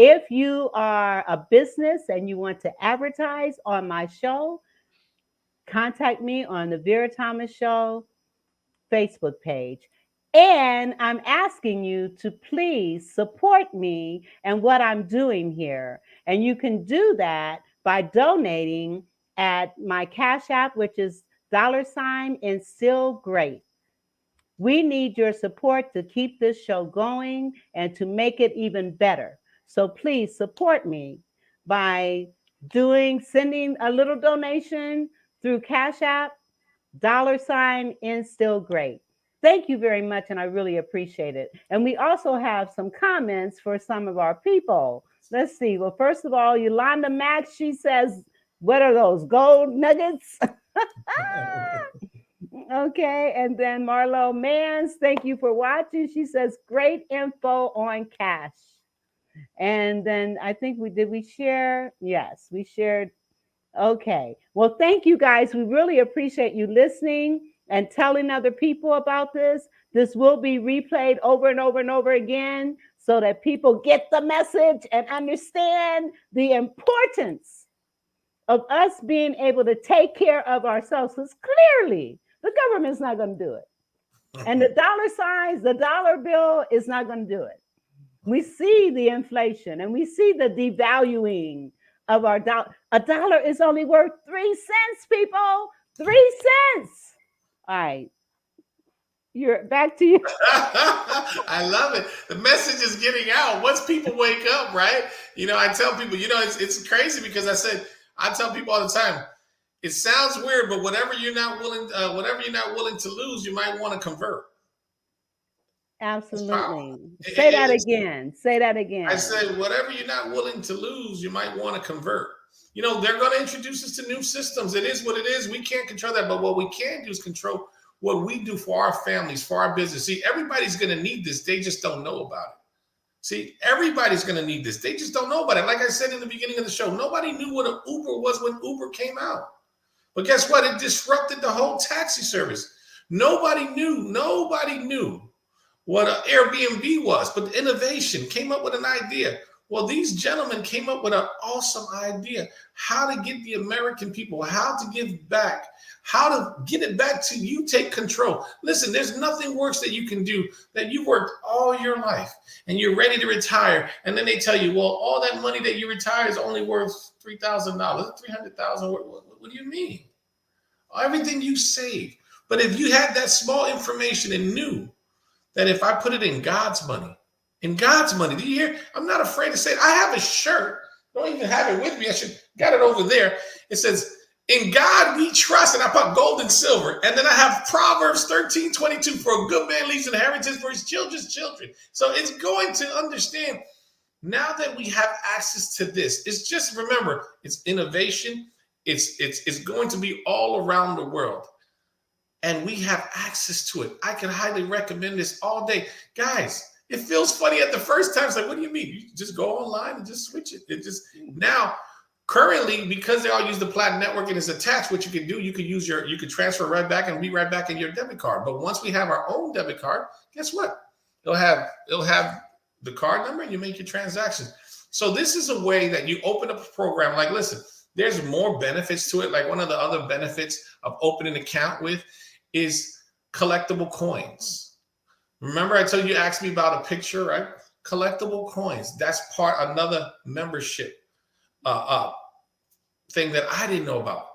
If you are a business and you want to advertise on my show, contact me on the Vera Thomas Show Facebook page. And I'm asking you to please support me and what I'm doing here. And you can do that by donating at my Cash App, which is $ and still great. We need your support to keep this show going and to make it even better. So please support me by sending a little donation through Cash App, $ and still great. Thank you very much, and I really appreciate it. And we also have some comments for some of our people. Let's see. Well, first of all, Yolanda Max, she says, what are those, gold nuggets? Okay, and then Marlo Mans, thank you for watching. She says, great info on cash. And then I think we share? Yes, we shared. Okay. Well, thank you guys. We really appreciate you listening and telling other people about this. This will be replayed over and over and over again so that people get the message and understand the importance of us being able to take care of ourselves. Because clearly The government's not going to do it. And the dollar signs, the dollar bill is not going to do it. We see the inflation and we see the devaluing of our dollar. A dollar is only worth 3 cents, people. 3 cents. All right. You're back to you. I love it. The message is getting out. Once people wake up, right? I tell people, it's crazy because I tell people all the time, it sounds weird, but whatever you're not willing to lose, you might want to convert. Absolutely. Say that again. I said, whatever you're not willing to lose, you might want to convert. They're going to introduce us to new systems. It is what it is. We can't control that. But what we can do is control what we do for our families, for our business. See, everybody's going to need this. They just don't know about it. See, everybody's going to need this. They just don't know about it. Like I said in the beginning of the show, nobody knew what an Uber was when Uber came out. But guess what? It disrupted the whole taxi service. Nobody knew what an Airbnb was, but innovation came up with an idea. Well, these gentlemen came up with an awesome idea, how to get the American people, how to give back, how to get it back to you, take control. Listen, there's nothing worse that you can do that you worked all your life and you're ready to retire. And then they tell you, well, all that money that you retire is only worth $3,000, $300,000. What do you mean? Everything you saved. But if you had that small information and knew that if I put it in God's money, do you hear? I'm not afraid to say it. I have a shirt. Don't even have it with me. I should got it over there. It says, in God we trust, and I put gold and silver. And then I have Proverbs 13:22, for a good man leaves inheritance for his children's children. So it's going to understand now that we have access to this. It's just, remember, it's innovation. It's going to be all around the world. And we have access to it. I can highly recommend this all day. Guys, it feels funny at the first time. It's like, what do you mean? You just go online and just switch it. Now, currently, because they all use the Platinum Network and it's attached, what you can do, you can transfer right back and be right back in your debit card. But once we have our own debit card, guess what? It'll have the card number and you make your transactions. So this is a way that you open up a program. Like, listen, there's more benefits to it. Like one of the other benefits of opening an account with is collectible coins. Remember I told you, asked me about a picture, right? Collectible coins. That's another membership thing that I didn't know about.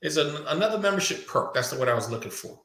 Is another membership perk. That's the word I was looking for.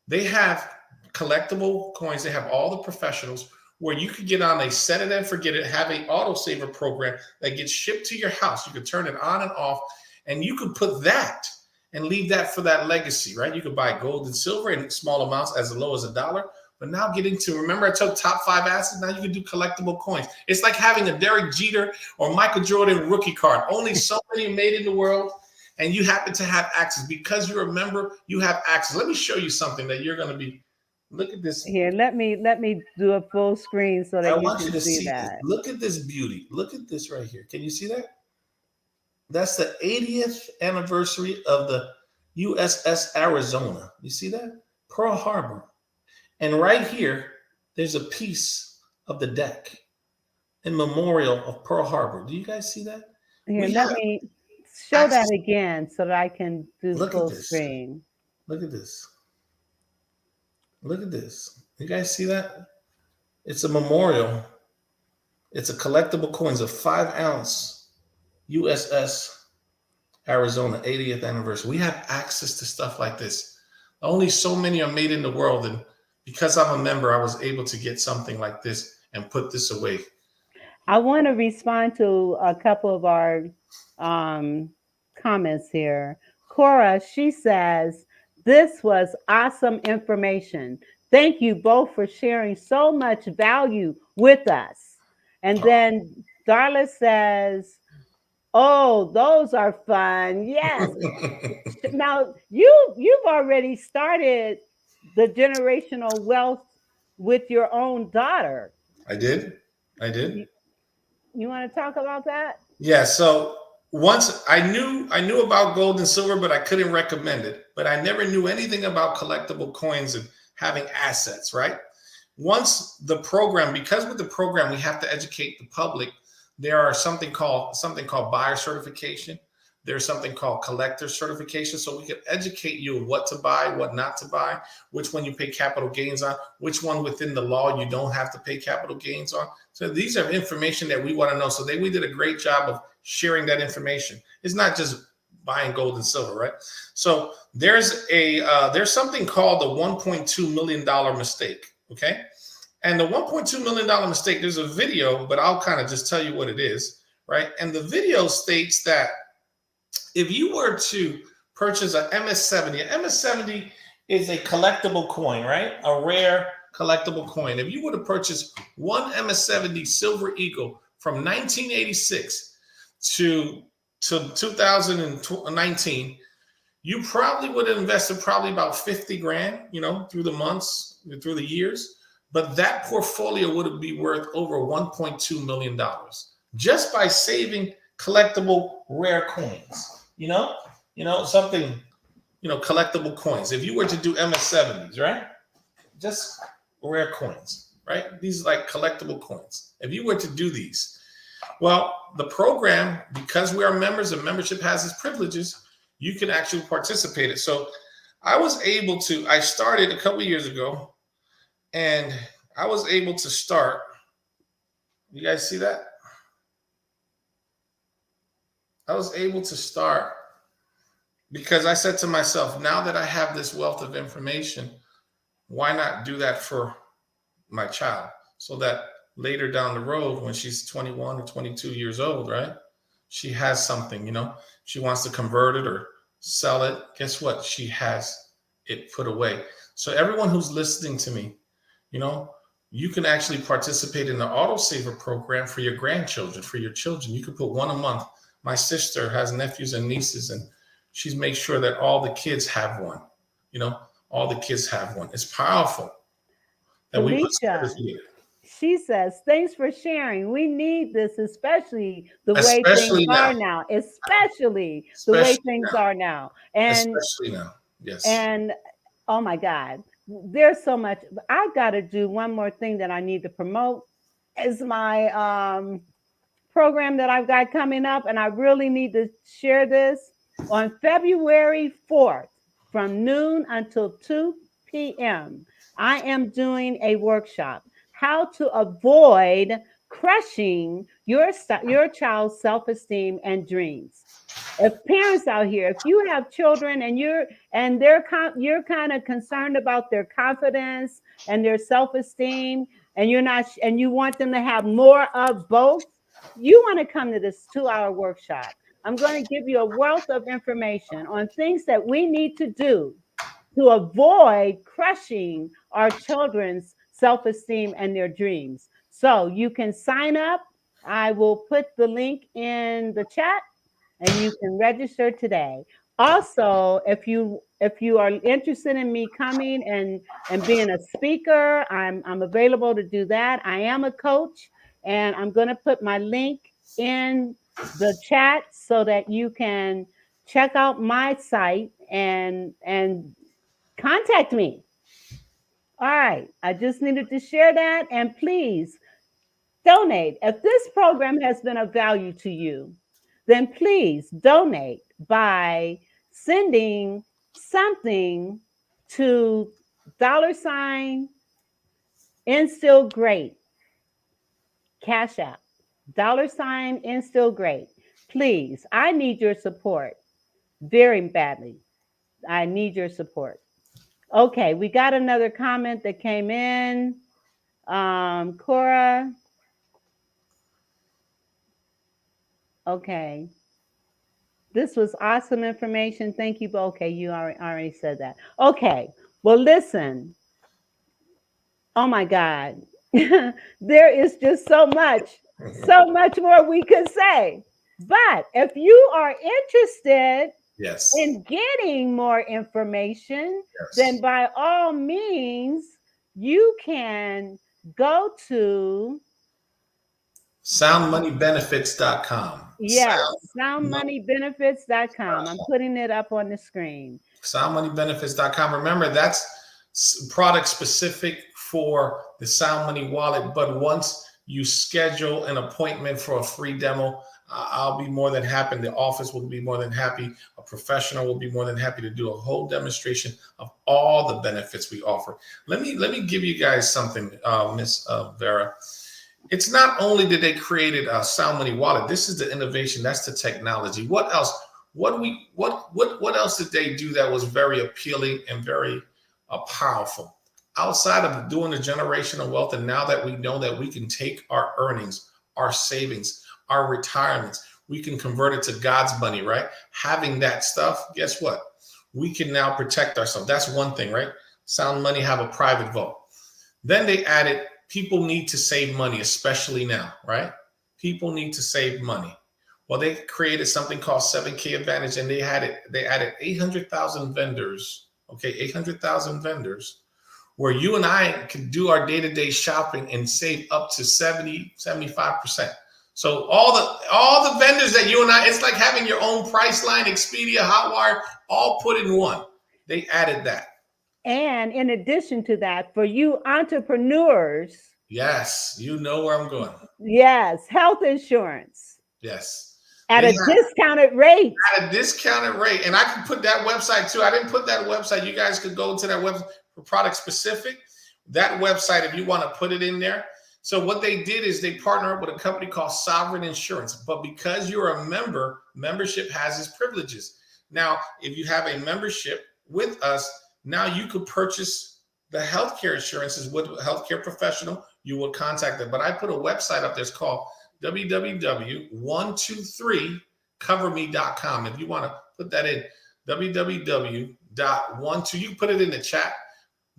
They have collectible coins. They have all the professionals where you could get on a set it and forget it, have an autosaver program that gets shipped to your house. You could turn it on and off, and you could put that and leave that for that legacy, right? You could buy gold and silver in small amounts as low as $1. But now get into, remember I took top 5 assets? Now you can do collectible coins. It's like having a Derek Jeter or Michael Jordan rookie card. Only so many made in the world, and you happen to have access. Because you're a member, you have access. Let me show you something that you're going to be, look at this. Here, let me do a full screen so that I want you to see that. Look at this beauty. Look at this right here. Can you see that? That's the 80th anniversary of the USS Arizona. You see that? Pearl Harbor. And right here, there's a piece of the deck in memorial of Pearl Harbor. Do you guys see that? Here, let me show that again so that I can do full screen. Look at this. Look at this. You guys see that? It's a memorial. It's a collectible coins, a 5-ounce USS Arizona 80th anniversary. We have access to stuff like this. Only so many are made in the world, and because I'm a member, I was able to get something like this and put this away. I want to respond to a couple of our comments here. Cora, she says, this was awesome information. Thank you both for sharing so much value with us. And then Darla says, oh, those are fun. Yes. Now, you've already started the generational wealth with your own daughter. I did. You want to talk about that? Yeah. So once I knew about gold and silver, but I couldn't recommend it. But I never knew anything about collectible coins and having assets, right? Once the program, because with the program, we have to educate the public. There are something called buyer certification. There's something called collector certification. So we can educate you what to buy, what not to buy, which one you pay capital gains on, which one within the law you don't have to pay capital gains on. So these are information that we want to know. So we did a great job of sharing that information. It's not just buying gold and silver, right? So there's something called the $1.2 million mistake, okay? And the $1.2 million mistake, there's a video, but I'll kind of just tell you what it is, right? And the video states that if you were to purchase an MS-70, an MS-70 is a collectible coin, right? A rare collectible coin. If you were to purchase one MS-70 Silver Eagle from 1986 to 2019, you probably would have invested probably about 50 grand, through the months, through the years. But that portfolio would be worth over $1.2 million just by saving collectible rare coins. Collectible coins. If you were to do MS-70s, right? Just rare coins, right? These are like collectible coins. If you were to do these, well, the program, because we are members and membership has its privileges, you can actually participate it. So I started a couple of years ago, and I was able to start. You guys see that? I was able to start because I said to myself, now that I have this wealth of information, why not do that for my child? So that later down the road, when she's 21 or 22 years old, right? She has something, she wants to convert it or sell it. Guess what? She has it put away. So everyone who's listening to me, you can actually participate in the autosaver program for your grandchildren, for your children. You can put one a month. My sister has nephews and nieces, and she's made sure that all the kids have one. All the kids have one. It's powerful. Alicia, she says, thanks for sharing. We need this, especially the way things are now. Especially the way things are now. And especially now, yes. And oh my God, there's so much. I've got to do one more thing that I need to promote is my program that I've got coming up, and I really need to share this. On February 4th, from noon until 2 p.m., I am doing a workshop, how to avoid crushing your child's self-esteem and dreams. If parents out here, if you have children and you're kind of concerned about their confidence and their self-esteem, and you want them to have more of both, you want to come to this 2-hour workshop. I'm going to give you a wealth of information on things that we need to do to avoid crushing our children's self-esteem and their dreams. So you can sign up. I will put the link in the chat, and you can register today. Also, if you are interested in me coming and being a speaker, I'm available to do that. I am a coach, and I'm going to put my link in the chat so that you can check out my site and contact me. All right, I just needed to share that, and please donate. If this program has been of value to you, then please donate by sending something to $Instill Great Cash App. $Instill Great. Please, I need your support very badly. I need your support. Okay, we got another comment that came in. Cora. Okay. This was awesome information. Thank you. Okay, you already said that. Okay. Well, listen. Oh my God. There is just so much more we could say. But if you are interested in getting more information, then by all means, you can go to soundmoneybenefits.com. Yes, soundmoneybenefits.com. I'm putting it up on the screen. Soundmoneybenefits.com. Remember, that's product specific for the Sound Money wallet. But once you schedule an appointment for a free demo, I'll be more than happy. The office will be more than happy. A professional will be more than happy to do a whole demonstration of all the benefits we offer. Let me give you guys something, Miss Vera. It's not only that they created a Sound Money wallet. This is the innovation. That's the technology. What else? What else did they do that was very appealing and very powerful? Outside of doing the generational wealth, and now that we know that we can take our earnings, our savings, our retirements, we can convert it to God's money, right? Having that stuff, guess what? We can now protect ourselves. That's one thing, right? Sound Money have a private vault. Then they added, people need to save money, especially now, right? People need to save money. Well, they created something called 7K Advantage, and they added 800,000 vendors, okay, 800,000 vendors, where you and I can do our day-to-day shopping and save up to 70, 75%. So all the vendors that you and I, it's like having your own Priceline, Expedia, Hotwire, all put in one. They added that. And in addition to that, for you entrepreneurs. Yes, you know where I'm going. Yes, health insurance. Yes. At a discounted rate. At a discounted rate. And I can put that website too. I didn't put that website. You guys could go to that website for product specific. That website, if you want to put it in there. So what they did is they partner up with a company called Sovereign Insurance. But because you're a member, membership has its privileges. Now, if you have a membership with us, now you could purchase the healthcare insurances with a healthcare professional. You will contact them. But I put a website up there. It's called www.123coverme.com. If you want to put that in, www.12, you put it in the chat,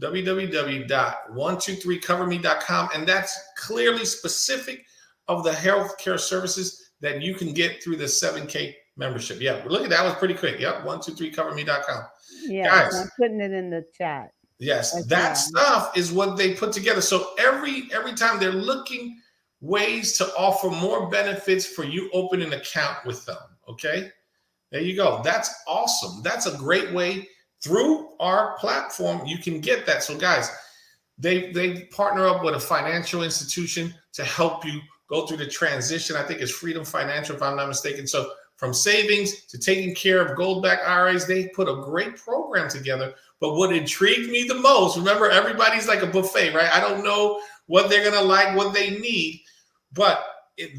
www.123coverme.com. And that's clearly specific of the healthcare services that you can get through the 7K membership. Yeah, look at that. Was pretty quick. Yep, 123coverme.com. Yeah, guys, I'm putting it in the chat. Yes, that stuff is what they put together. So every time they're looking ways to offer more benefits for you open an account with them. Okay, there you go. That's awesome. That's a great way through our platform. You can get that. So guys, they partner up with a financial institution to help you go through the transition. I think it's Freedom Financial, if I'm not mistaken. So from savings to taking care of gold-backed IRAs, they put a great program together. But what intrigued me the most, remember, everybody's like a buffet, right? I don't know what they're going to like, what they need. But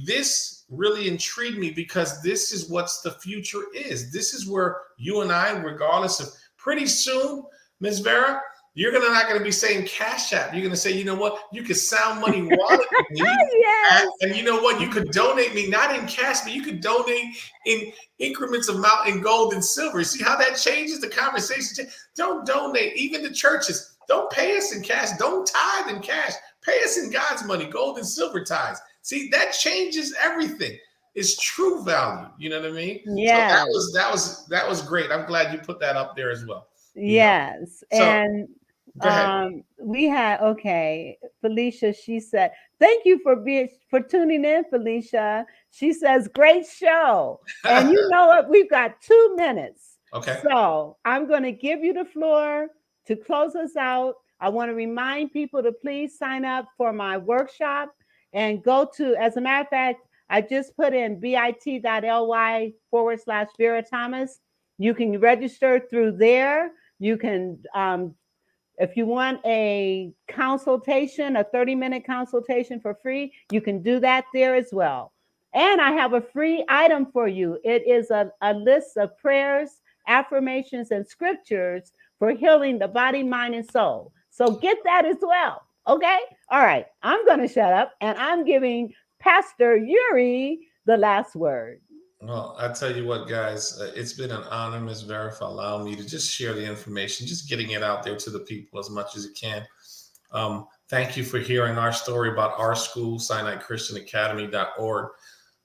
this really intrigued me because this is what the future is. This is where you and I, regardless of pretty soon, Ms. Vera, you're not going to be saying Cash App. You're going to say, you know what? You could Sound Money wallet with me. Yes. And you know what? You could donate me, not in cash, but you could donate in increments of amount in gold and silver. See how that changes the conversation? Don't donate. Even the churches, don't pay us in cash. Don't tithe in cash. Pay us in God's money, gold and silver tithes. See, that changes everything. It's true value. You know what I mean? Yeah. So that was great. I'm glad you put that up there as well. Yes. So, and we had, Felicia, she said, thank you for tuning in, Felicia. She says, great show. And you know what? We've got 2 minutes. Okay. So I'm going to give you the floor to close us out. I want to remind people to please sign up for my workshop and go to, as a matter of fact, I just put in bit.ly/Vera Thomas. You can register through there. You can, if you want a consultation, a 30-minute consultation for free, you can do that there as well. And I have a free item for you. It is a list of prayers, affirmations, and scriptures for healing the body, mind, and soul. So get that as well. Okay? All right. I'm going to shut up, and I'm giving Pastor Yuri the last word. Well, I tell you what, guys, it's been an honor, Ms. Vera, for allowing me to just share the information, just getting it out there to the people as much as it can. Thank you for hearing our story about our school, SinaiChristianAcademy.org.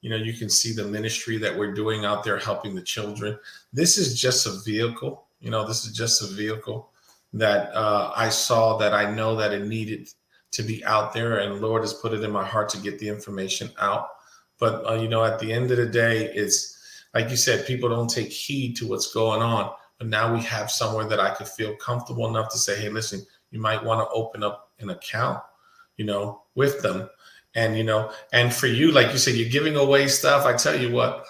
You know, you can see the ministry that we're doing out there helping the children. This is just a vehicle. You know, this is just a vehicle that I saw that I know that it needed to be out there, and Lord has put it in my heart to get the information out. But, you know, at the end of the day, it's like you said, people don't take heed to what's going on. But now we have somewhere that I could feel comfortable enough to say, hey, listen, you might want to open up an account, you know, with them. And, and for you, like you said, you're giving away stuff. I tell you what,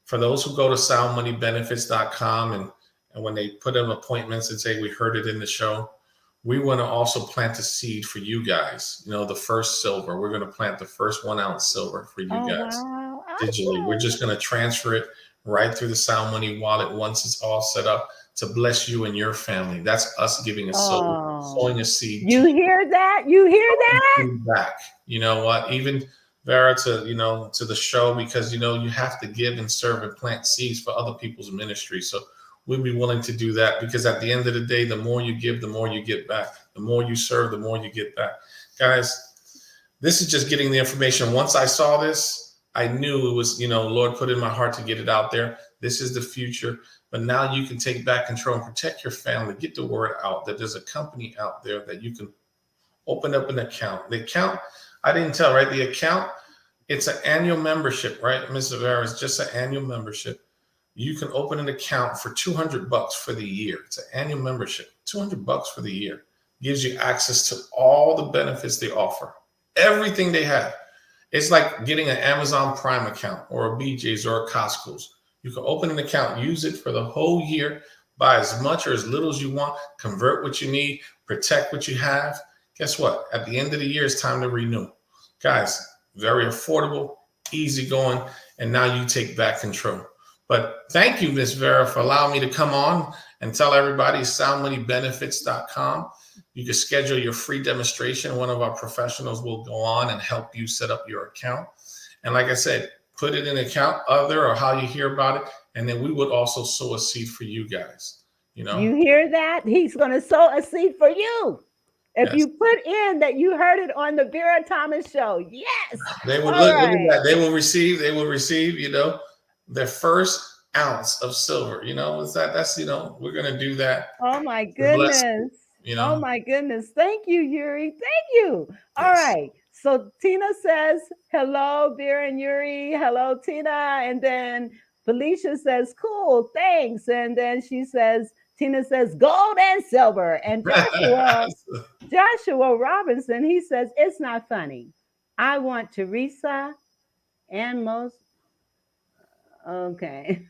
for those who go to soundmoneybenefits.com and when they put in appointments and say, we heard it in the show, we want to also plant a seed for you guys. The first silver, we're going to plant the first 1 ounce silver for you guys digitally. We're just going to transfer it right through the Sound Money wallet once it's all set up to bless you and your family. That's us giving a silver, sowing a seed. You hear that? You hear that? Back. You know what? Even Vera, to the show, because you have to give and serve and plant seeds for other people's ministry. So we'd be willing to do that, because at the end of the day, the more you give, the more you get back. The more you serve, the more you get back. Guys, this is just getting the information. Once I saw this, I knew it was, Lord put in my heart to get it out there. This is the future. But now you can take back control and protect your family. Get the word out that there's a company out there that you can open up an account. The account, I didn't tell, right? The account, it's an annual membership, right? Mr. Vera, it's just an annual membership. You can open an account for $200 for the year. It's an annual membership, $200 for the year. Gives you access to all the benefits they offer, everything they have. It's like getting an Amazon Prime account or a BJ's or a Costco's. You can open an account, use it for the whole year, buy as much or as little as you want, convert what you need, protect what you have. Guess what? At the end of the year, it's time to renew. Guys, very affordable, easy going, and now you take back control. But thank you, Miss Vera, for allowing me to come on and tell everybody soundmoneybenefits.com. You can schedule your free demonstration. One of our professionals will go on and help you set up your account. And like I said, put it in an account, other or how you hear about it. And then we would also sow a seed for you guys. You hear that? He's going to sow a seed for you. If you put in that you heard it on the Vera Thomas show, yes. They will look at that. They will receive, their first ounce of silver. That's we're going to do that. Oh my goodness. Oh my goodness. Thank you, Yuri. Thank you. All right. So Tina says, hello, Vera and Yuri. Hello, Tina. And then Felicia says, cool, thanks. And then Tina says, gold and silver. And Joshua Robinson, he says, it's not funny. I want Teresa and most. Okay.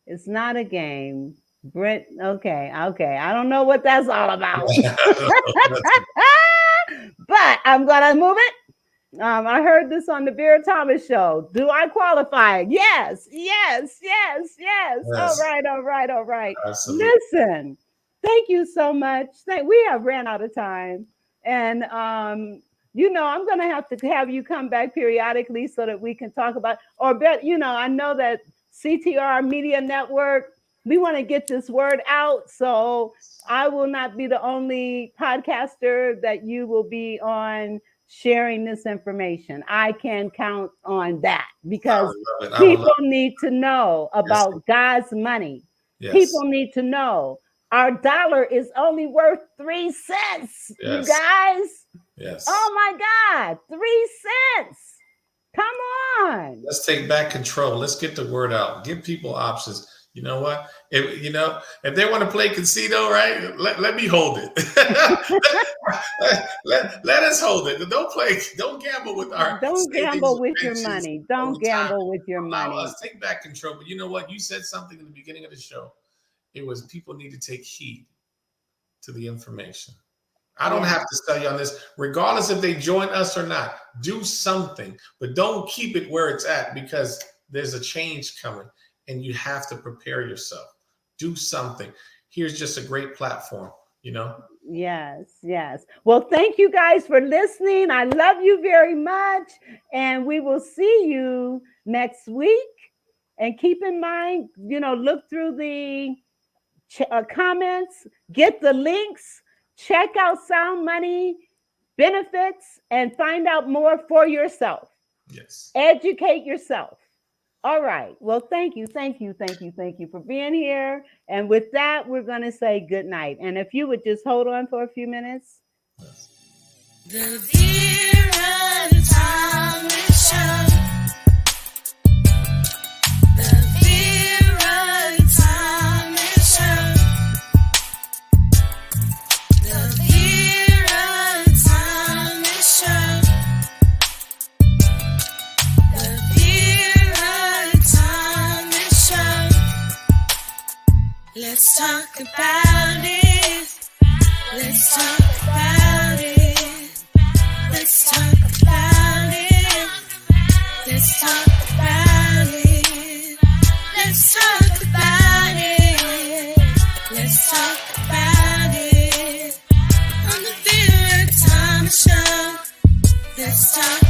It's not a game. Brent, okay. I don't know what that's all about. But I'm going to move it. I heard this on the Vera Thomas show. Do I qualify? Yes. All right. Absolutely. Listen, thank you so much. We have ran out of time. And, I'm going to have you come back periodically so that we can talk about, I know that CTR Media Network, we want to get this word out. So I will not be the only podcaster that you will be on sharing this information. I can count on that because people need to know about God's money. Yes. People need to know our dollar is only worth 3 cents. Yes. You guys. Yes. Oh my God, 3 cents. Come on. Let's take back control. Let's get the word out. Give people options. You know what? If they want to play casino, right? Let me hold it. let us hold it. Don't gamble with our. Don't gamble with your money. Don't gamble with your money. Let's take back control. But you know what? You said something in the beginning of the show. It was people need to take heed to the information. I don't have to tell you on this, regardless if they join us or not. Do something, but don't keep it where it's at because there's a change coming. And you have to prepare yourself. Do something. Here's just a great platform, Yes. Well, thank you guys for listening. I love you very much. And we will see you next week. And keep in mind, look through the comments, get the links, check out Sound Money Benefits, and find out more for yourself. Yes. Educate yourself. All right. Well, thank you for being here. And with that, we're going to say good night. And if you would just hold on for a few minutes. The Vera Thomas Show. The Vera Thomas Show. The Vera Thomas Let's talk about it. Let's talk about it. Let's talk about it. Let's talk about it. Let's talk about it. Let's talk about it. On the Vera Thomas Show. Let's talk